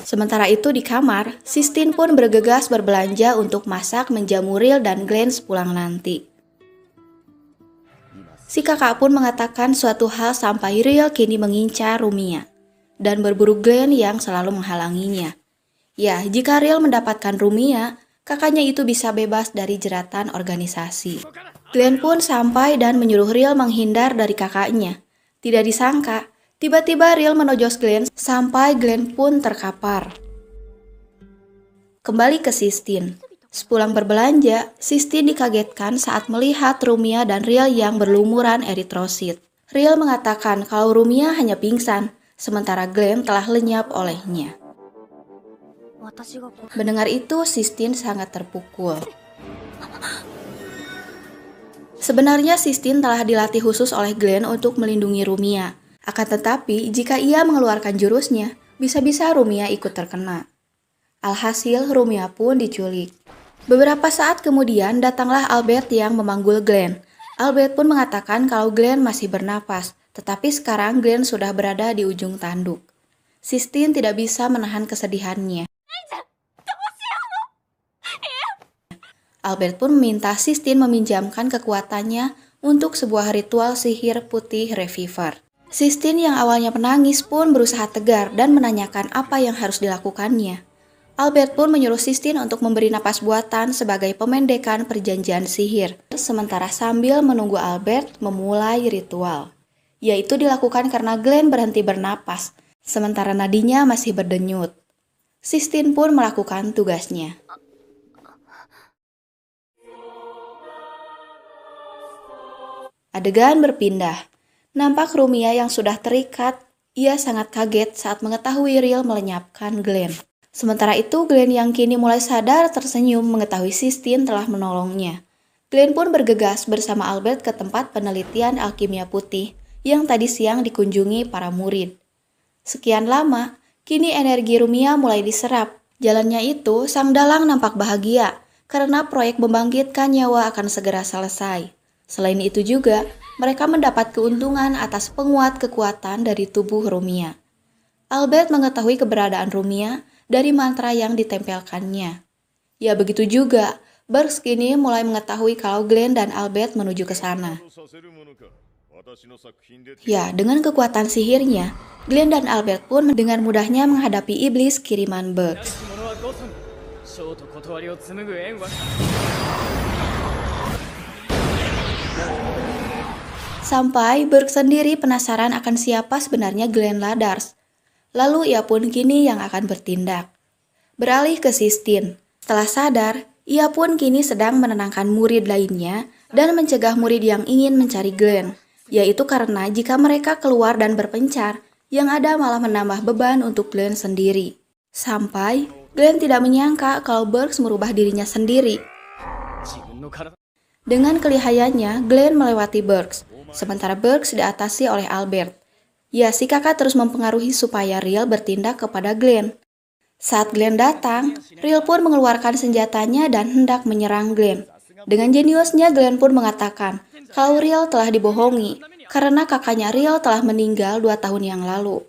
Sementara itu di kamar, Sistine pun bergegas berbelanja untuk masak menjamu Riel dan Glenn sepulang nanti. Si kakak pun mengatakan suatu hal sampai Riel kini mengincar Rumia dan berburu Glenn yang selalu menghalanginya. Ya, jika Riel mendapatkan Rumia, kakaknya itu bisa bebas dari jeratan organisasi. Glenn pun sampai dan menyuruh Riel menghindar dari kakaknya. Tidak disangka, tiba-tiba Riel menojos Glenn sampai Glenn pun terkapar. Kembali ke Sistine. Sepulang berbelanja, Sistine dikagetkan saat melihat Rumia dan Riel yang berlumuran eritrosit. Riel mengatakan kalau Rumia hanya pingsan, sementara Glenn telah lenyap olehnya. 私がこ Mendengar itu, Sistine sangat terpukul. Sebenarnya Sistine telah dilatih khusus oleh Glenn untuk melindungi Rumia. Akan tetapi, jika ia mengeluarkan jurusnya, bisa-bisa Rumia ikut terkena. Alhasil, Rumia pun diculik. Beberapa saat kemudian, datanglah Albert yang memanggul Glenn. Albert pun mengatakan kalau Glenn masih bernapas, tetapi sekarang Glenn sudah berada di ujung tanduk. Sistine tidak bisa menahan kesedihannya. Albert pun meminta Sistine meminjamkan kekuatannya untuk sebuah ritual sihir putih Reviver. Sistine yang awalnya menangis pun berusaha tegar dan menanyakan apa yang harus dilakukannya. Albert pun menyuruh Sistine untuk memberi napas buatan sebagai pemendekan perjanjian sihir, sementara sambil menunggu Albert memulai ritual. Yaitu dilakukan karena Glenn berhenti bernapas, sementara nadinya masih berdenyut. Sistine pun melakukan tugasnya. Adegan berpindah. Nampak Rumia yang sudah terikat. Ia sangat kaget saat mengetahui Riel melenyapkan Glenn. Sementara itu, Glenn yang kini mulai sadar tersenyum mengetahui Sistine telah menolongnya. Glenn pun bergegas bersama Albert ke tempat penelitian alkimia putih yang tadi siang dikunjungi para murid. Sekian lama, kini energi Rumia mulai diserap. Jalannya itu, sang dalang nampak bahagia karena proyek membangkitkan nyawa akan segera selesai. Selain itu juga, mereka mendapat keuntungan atas penguat kekuatan dari tubuh Rumia. Albert mengetahui keberadaan Rumia dari mantra yang ditempelkannya. Ya begitu juga, Bergs kini mulai mengetahui kalau Glenn dan Albert menuju ke sana. Ya, dengan kekuatan sihirnya, Glenn dan Albert pun dengan mudahnya menghadapi iblis kiriman Bergs. Sampai Burke sendiri penasaran akan siapa sebenarnya Glenn Ladders. Lalu ia pun kini yang akan bertindak. Beralih ke Sistine. Setelah sadar, ia pun kini sedang menenangkan murid lainnya dan mencegah murid yang ingin mencari Glenn, yaitu karena jika mereka keluar dan berpencar, yang ada malah menambah beban untuk Glenn sendiri. Sampai Glenn tidak menyangka kalau Burke merubah dirinya sendiri. Dengan kelihayannya, Glenn melewati Burke, sementara Burke diatasi oleh Albert. Ya, si kakak terus mempengaruhi supaya Riel bertindak kepada Glenn. Saat Glenn datang, Riel pun mengeluarkan senjatanya dan hendak menyerang Glenn. Dengan jeniusnya, Glenn pun mengatakan kalau Riel telah dibohongi karena kakaknya Riel telah meninggal 2 tahun yang lalu.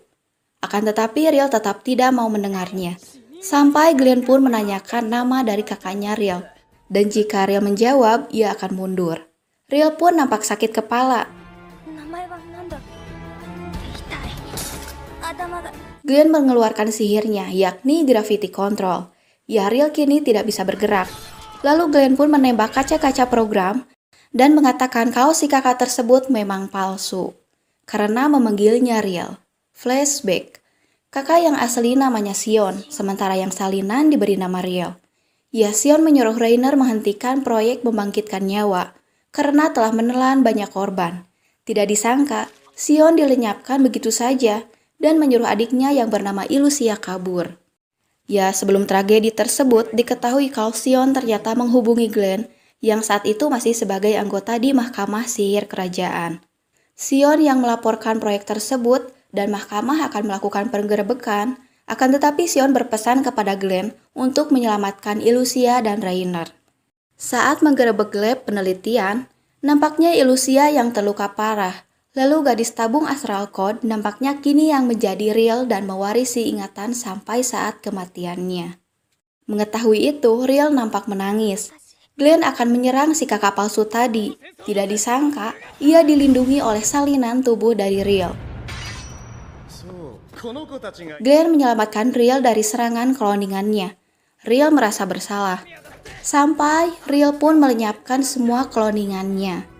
Akan tetapi Riel tetap tidak mau mendengarnya. Sampai Glenn pun menanyakan nama dari kakaknya Riel. Dan jika Riel menjawab, ia akan mundur. Riel pun nampak sakit kepala. Glenn mengeluarkan sihirnya, yakni Gravity Control. Ya, Riel kini tidak bisa bergerak. Lalu Glenn pun menembak kaca-kaca program dan mengatakan kalau si kakak tersebut memang palsu karena memanggilnya Riel. Flashback. Kakak yang asli namanya Sion, sementara yang salinan diberi nama Riel. Ya, Sion menyuruh Rainer menghentikan proyek membangkitkan nyawa karena telah menelan banyak korban. Tidak disangka, Sion dilenyapkan begitu saja dan menyuruh adiknya yang bernama Ilusia kabur. Ya, sebelum tragedi tersebut diketahui kalau Sion ternyata menghubungi Glenn yang saat itu masih sebagai anggota di Mahkamah Sihir Kerajaan. Sion yang melaporkan proyek tersebut dan mahkamah akan melakukan penggerebekan. Akan tetapi Sion berpesan kepada Glenn untuk menyelamatkan Ilusia dan Rainer. Saat menggerebek lab penelitian, nampaknya Ilusia yang terluka parah. Lalu gadis tabung Astral Code nampaknya kini yang menjadi Riel dan mewarisi ingatan sampai saat kematiannya. Mengetahui itu, Riel nampak menangis. Glenn akan menyerang si kakak palsu tadi. Tidak disangka, ia dilindungi oleh salinan tubuh dari Riel. Glenn menyelamatkan Riel dari serangan kloningannya. Riel merasa bersalah. Sampai Riel pun melenyapkan semua kloningannya.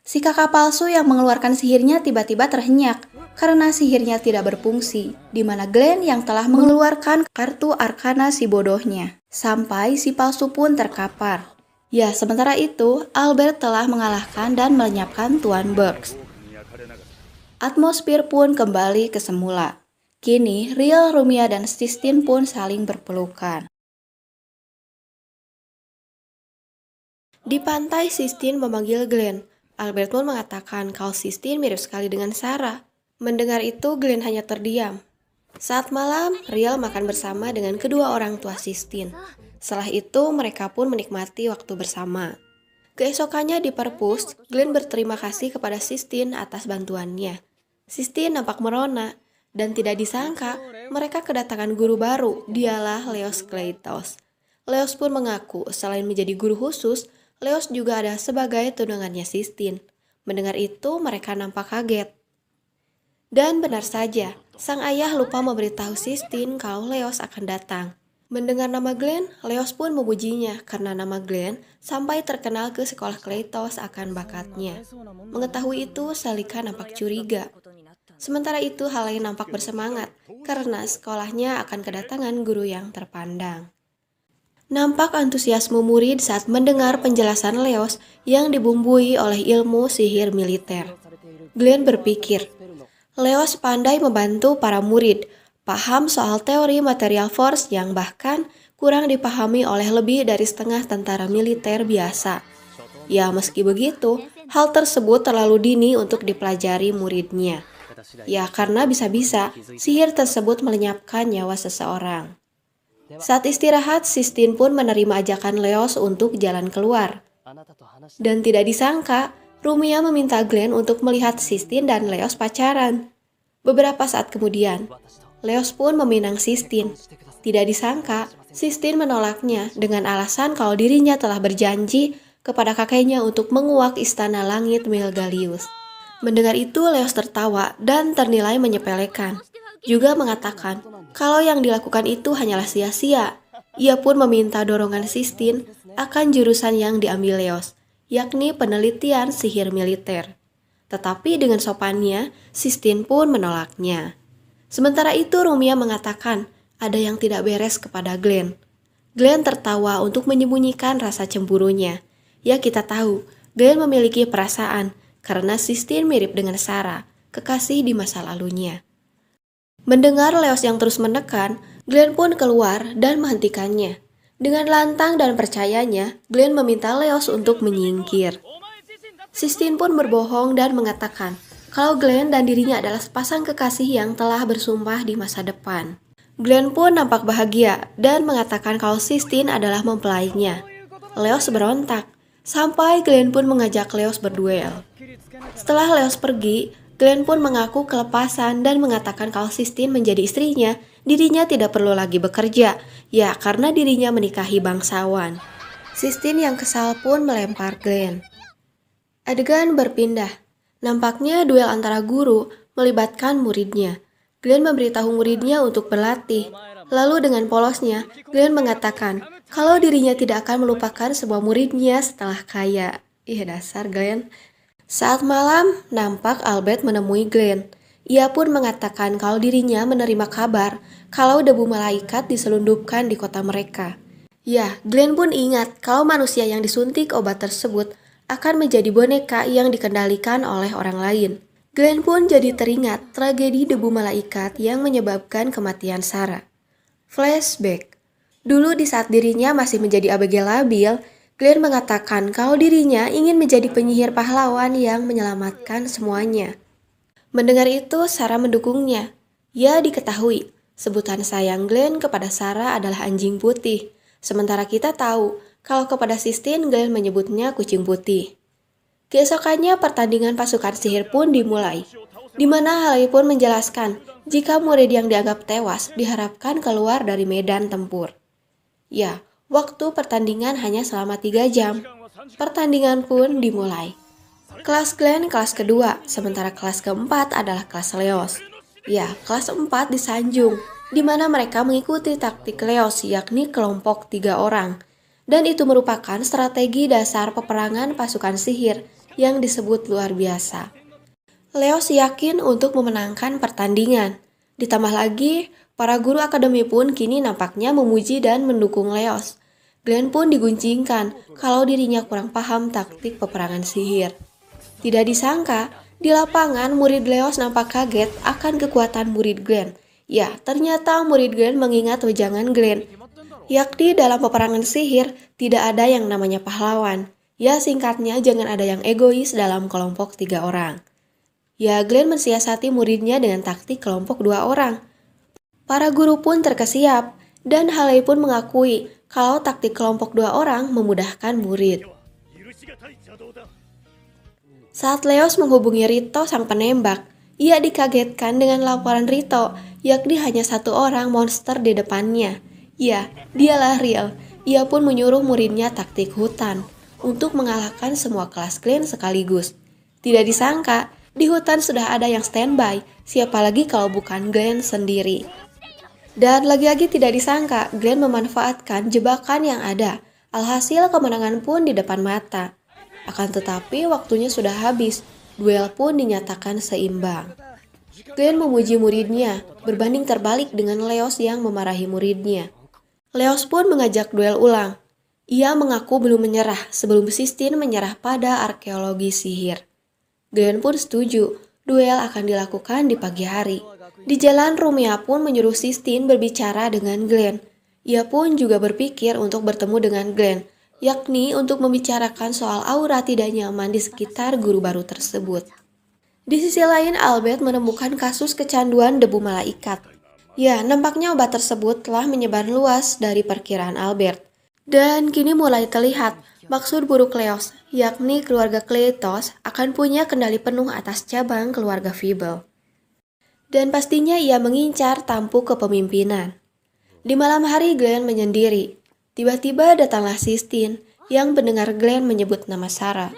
Si kakak palsu yang mengeluarkan sihirnya tiba-tiba terhenyak karena sihirnya tidak berfungsi, di mana Glenn yang telah mengeluarkan kartu arkana si bodohnya. Sampai si palsu pun terkapar. Ya, sementara itu Albert telah mengalahkan dan melenyapkan Tuan Burke. Atmosfer pun kembali ke semula. Kini, Riel, Rumia, dan Sistine pun saling berpelukan. Di pantai, Sistine memanggil Glenn. Albert pun mengatakan kalau Sistine mirip sekali dengan Sarah. Mendengar itu, Glenn hanya terdiam. Saat malam, Riel makan bersama dengan kedua orang tua Sistine. Setelah itu, mereka pun menikmati waktu bersama. Keesokannya di perpus, Glenn berterima kasih kepada Sistine atas bantuannya. Sistine nampak merona, dan tidak disangka mereka kedatangan guru baru, dialah Leos Kleitos. Leos pun mengaku selain menjadi guru khusus, Leos juga ada sebagai tunangannya Sistine. Mendengar itu mereka nampak kaget. Dan benar saja, sang ayah lupa memberitahu Sistine kalau Leos akan datang. Mendengar nama Glenn, Leos pun memujinya karena nama Glenn sampai terkenal ke sekolah Kleitos akan bakatnya. Mengetahui itu, Salika nampak curiga. Sementara itu, hal lain nampak bersemangat karena sekolahnya akan kedatangan guru yang terpandang. Nampak antusiasme murid saat mendengar penjelasan Leos yang dibumbui oleh ilmu sihir militer. Glenn berpikir, Leos pandai membantu para murid, paham soal teori material force yang bahkan kurang dipahami oleh lebih dari setengah tentara militer biasa. Ya, meski begitu, hal tersebut terlalu dini untuk dipelajari muridnya. Ya, karena bisa-bisa sihir tersebut melenyapkan nyawa seseorang. Saat istirahat, Sistine pun menerima ajakan Leos untuk jalan keluar. Dan tidak disangka, Rumia meminta Glenn untuk melihat Sistine dan Leos pacaran. Beberapa saat kemudian, Leos pun meminang Sistine. Tidak disangka, Sistine menolaknya dengan alasan kalau dirinya telah berjanji kepada kakeknya untuk menguak istana langit Melgalius. Mendengar itu, Leos tertawa dan ternilai menyepelekan. Juga mengatakan kalau yang dilakukan itu hanyalah sia-sia. Ia pun meminta dorongan Sistine akan jurusan yang diambil Leos, yakni penelitian sihir militer. Tetapi dengan sopannya, Sistine pun menolaknya. Sementara itu Rumia mengatakan ada yang tidak beres kepada Glenn. Glenn tertawa untuk menyembunyikan rasa cemburunya. Ya kita tahu, Glenn memiliki perasaan karena Sistine mirip dengan Sarah, kekasih di masa lalunya. Mendengar Leos yang terus menekan, Glenn pun keluar dan menghentikannya. Dengan lantang dan percayanya, Glenn meminta Leos untuk menyingkir. Sistine pun berbohong dan mengatakan kalau Glenn dan dirinya adalah sepasang kekasih yang telah bersumpah di masa depan. Glenn pun nampak bahagia dan mengatakan kalau Sistine adalah mempelainya. Leos berontak, sampai Glenn pun mengajak Leos berduel. Setelah Leos pergi, Glenn pun mengaku kelepasan dan mengatakan kalau Sistine menjadi istrinya, dirinya tidak perlu lagi bekerja, ya karena dirinya menikahi bangsawan. Sistine yang kesal pun melempar Glenn. Adegan berpindah. Nampaknya duel antara guru melibatkan muridnya. Glenn memberitahu muridnya untuk berlatih. Lalu dengan polosnya, Glenn mengatakan kalau dirinya tidak akan melupakan sebuah muridnya setelah kaya. Ih dasar Glenn. Saat malam, nampak Albert menemui Glenn. Ia pun mengatakan kalau dirinya menerima kabar kalau debu malaikat diselundupkan di kota mereka. Ya, Glenn pun ingat kalau manusia yang disuntik obat tersebut akan menjadi boneka yang dikendalikan oleh orang lain. Glenn pun jadi teringat tragedi debu malaikat yang menyebabkan kematian Sarah. Flashback. Dulu di saat dirinya masih menjadi ABG labil, Glenn mengatakan kalau dirinya ingin menjadi penyihir pahlawan yang menyelamatkan semuanya. Mendengar itu, Sarah mendukungnya. Ya diketahui, sebutan sayang Glenn kepada Sarah adalah anjing putih. Sementara kita tahu kalau kepada Sistine, Glenn menyebutnya kucing putih. Keesokannya pertandingan pasukan sihir pun dimulai, di mana Haley pun menjelaskan jika murid yang dianggap tewas diharapkan keluar dari medan tempur. Ya, waktu pertandingan hanya selama 3 jam. Pertandingan pun dimulai. Kelas Glenn kelas kedua, sementara kelas keempat adalah kelas Leos. Ya, kelas 4 disanjung, di mana mereka mengikuti taktik Leos yakni kelompok 3 orang. Dan itu merupakan strategi dasar peperangan pasukan sihir yang disebut luar biasa. Leos yakin untuk memenangkan pertandingan. Ditambah lagi, para guru akademi pun kini nampaknya memuji dan mendukung Leos. Glenn pun diguncingkan kalau dirinya kurang paham taktik peperangan sihir. Tidak disangka, di lapangan murid Leos nampak kaget akan kekuatan murid Glenn. Ya, ternyata murid Glenn mengingat wejangan Glenn. Yakni dalam peperangan sihir tidak ada yang namanya pahlawan. Ya singkatnya jangan ada yang egois dalam kelompok 3 orang. Ya Glenn mensiasati muridnya dengan taktik kelompok 2 orang. Para guru pun terkesiap dan Haley pun mengakui kalau taktik kelompok 2 orang memudahkan murid. Saat Leos menghubungi Rito sang penembak, ia dikagetkan dengan laporan Rito yakni hanya 1 orang monster di depannya. Ya, dialah Riel. Ia pun menyuruh muridnya taktik hutan untuk mengalahkan semua kelas Glenn sekaligus. Tidak disangka, di hutan sudah ada yang standby, siapa lagi kalau bukan Glenn sendiri. Dan lagi-lagi tidak disangka, Glenn memanfaatkan jebakan yang ada. Alhasil kemenangan pun di depan mata. Akan tetapi waktunya sudah habis, duel pun dinyatakan seimbang. Glenn memuji muridnya, berbanding terbalik dengan Leos yang memarahi muridnya. Leos pun mengajak duel ulang. Ia mengaku belum menyerah sebelum Sistine menyerah pada arkeologi sihir. Glenn pun setuju, duel akan dilakukan di pagi hari. Di jalan Rumia pun menyuruh Sistine berbicara dengan Glenn. Ia pun juga berpikir untuk bertemu dengan Glenn, yakni untuk membicarakan soal aura tidak nyaman di sekitar guru baru tersebut. Di sisi lain, Albert menemukan kasus kecanduan debu malaikat. Ya, nampaknya obat tersebut telah menyebar luas dari perkiraan Albert. Dan kini mulai terlihat maksud buruk Leos, yakni keluarga Kletos akan punya kendali penuh atas cabang keluarga Fibel. Dan pastinya ia mengincar tampuk kepemimpinan. Di malam hari Glenn menyendiri. Tiba-tiba datanglah Sistine yang mendengar Glenn menyebut nama Sarah.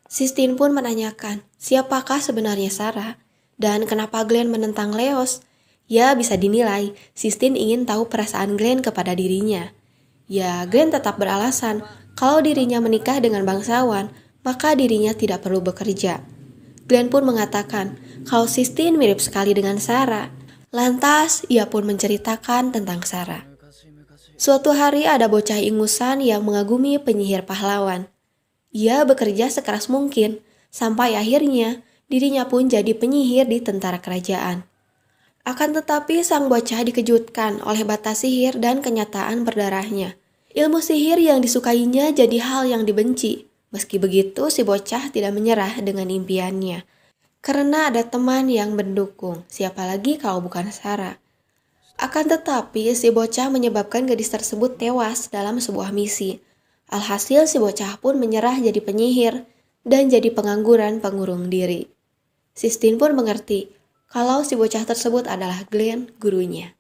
Sistine pun menanyakan siapakah sebenarnya Sarah dan kenapa Glenn menentang Leos. Ya bisa dinilai Sistine ingin tahu perasaan Glenn kepada dirinya. Ya Glenn tetap beralasan kalau dirinya menikah dengan bangsawan, maka dirinya tidak perlu bekerja. Glenn pun mengatakan kalau Sistine mirip sekali dengan Sarah. Lantas, ia pun menceritakan tentang Sarah. Suatu hari ada bocah ingusan yang mengagumi penyihir pahlawan. Ia bekerja sekeras mungkin, sampai akhirnya dirinya pun jadi penyihir di tentara kerajaan. Akan tetapi sang bocah dikejutkan oleh batas sihir dan kenyataan berdarahnya. Ilmu sihir yang disukainya jadi hal yang dibenci. Meski begitu, si bocah tidak menyerah dengan impiannya. Karena ada teman yang mendukung, siapa lagi kalau bukan Sarah. Akan tetapi, si bocah menyebabkan gadis tersebut tewas dalam sebuah misi. Alhasil, si bocah pun menyerah jadi penyihir dan jadi pengangguran pengurung diri. Sistine pun mengerti kalau si bocah tersebut adalah Glenn, gurunya.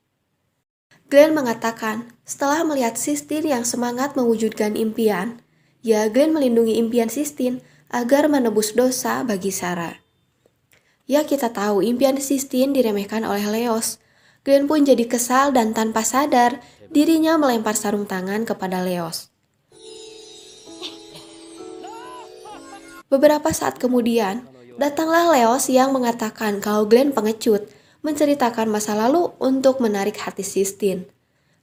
Glenn mengatakan, setelah melihat Sistine yang semangat mewujudkan impian, Glenn melindungi impian Sistine agar menebus dosa bagi Sarah. Ya, kita tahu impian Sistine diremehkan oleh Leos. Glenn pun jadi kesal dan tanpa sadar dirinya melempar sarung tangan kepada Leos. Beberapa saat kemudian, datanglah Leos yang mengatakan kalau Glenn pengecut, menceritakan masa lalu untuk menarik hati Sistine.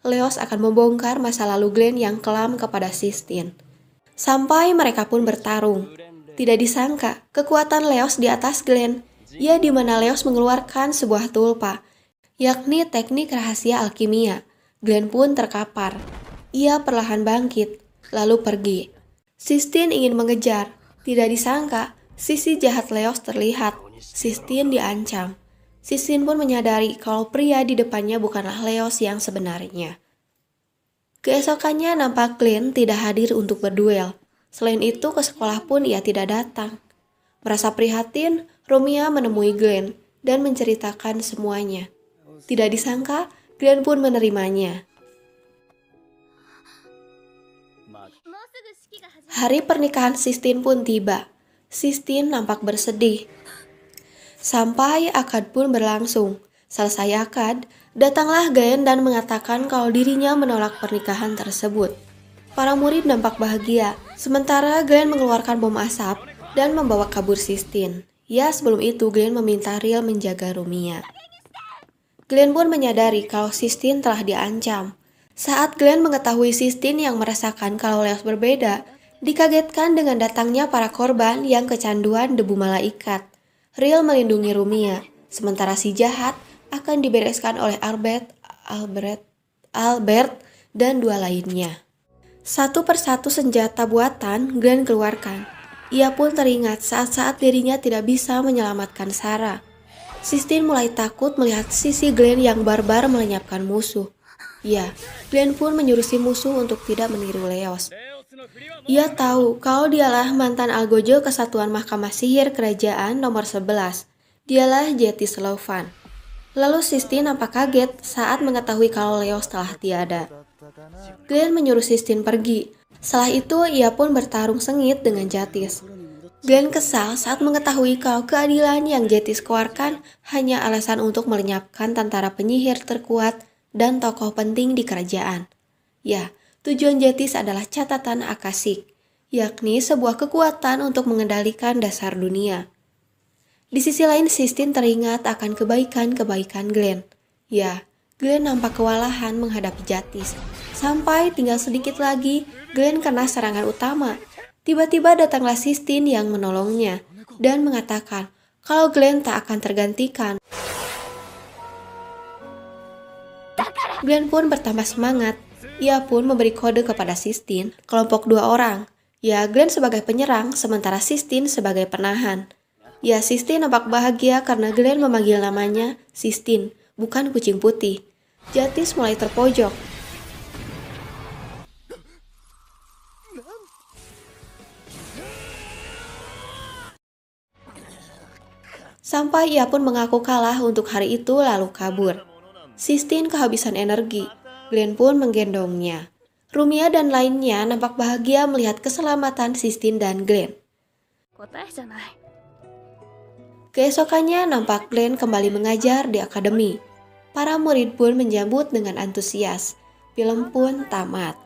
Leos akan membongkar masa lalu Glenn yang kelam kepada Sistine. Sampai mereka pun bertarung. Tidak disangka, kekuatan Leos di atas Glenn, di mana Leos mengeluarkan sebuah tulpa, yakni teknik rahasia alkimia. Glenn pun terkapar. Ia perlahan bangkit, lalu pergi. Sistine ingin mengejar. Tidak disangka, sisi jahat Leos terlihat. Sistine diancam. Sistine pun menyadari kalau pria di depannya bukanlah Leos yang sebenarnya. Keesokannya nampak Glenn tidak hadir untuk berduel. Selain itu, ke sekolah pun ia tidak datang. Merasa prihatin, Romia menemui Glenn dan menceritakan semuanya. Tidak disangka, Glenn pun menerimanya. Hari pernikahan Sistine pun tiba. Sistine nampak bersedih. Sampai akad pun berlangsung. Selesai akad, datanglah Glenn dan mengatakan kalau dirinya menolak pernikahan tersebut. Para murid nampak bahagia, sementara Glenn mengeluarkan bom asap dan membawa kabur Sistine. Sebelum itu Glenn meminta Riel menjaga Romia. Glenn pun menyadari kalau Sistine telah diancam. Saat Glenn mengetahui Sistine yang merasakan kalau Leos berbeda, dikagetkan dengan datangnya para korban yang kecanduan debu malaikat. Riel melindungi Romia, sementara si jahat akan dibereskan oleh Albert, dan dua lainnya. Satu persatu senjata buatan Glenn keluarkan. Ia pun teringat saat-saat dirinya tidak bisa menyelamatkan Sarah. Sistine mulai takut melihat sisi Glenn yang barbar melenyapkan musuh. Glenn pun menyuruh si musuh untuk tidak meniru Leos. Ia tahu kalau dialah mantan algojo Kesatuan Mahkamah Sihir Kerajaan nomor 11. Dialah Jetty Slovan. Lalu Sistine nampak kaget saat mengetahui kalau Leos telah tiada. Glenn menyuruh Sistine pergi. Setelah itu ia pun bertarung sengit dengan Jatis. Glenn kesal saat mengetahui kalau keadilan yang Jatis keluarkan hanya alasan untuk melenyapkan tentara penyihir terkuat dan tokoh penting di kerajaan. Tujuan Jatis adalah catatan akasik, yakni sebuah kekuatan untuk mengendalikan dasar dunia. Di sisi lain, Sistine teringat akan kebaikan-kebaikan Glenn. Glenn nampak kewalahan menghadapi Jatis. Sampai tinggal sedikit lagi, Glenn kena serangan utama. Tiba-tiba datanglah Sistine yang menolongnya dan mengatakan kalau Glenn tak akan tergantikan. Glenn pun bertambah semangat. Ia pun memberi kode kepada Sistine, kelompok 2 orang. Glenn sebagai penyerang, sementara Sistine sebagai penahan. Sistine nampak bahagia karena Glenn memanggil namanya Sistine, bukan kucing putih. Jatis mulai terpojok. Sampai ia pun mengaku kalah untuk hari itu lalu kabur. Sistine kehabisan energi. Glenn pun menggendongnya. Romia dan lainnya nampak bahagia melihat keselamatan Sistine dan Glenn. Keesokannya nampak Glenn kembali mengajar di akademi. Para murid pun menyambut dengan antusias. Film pun tamat.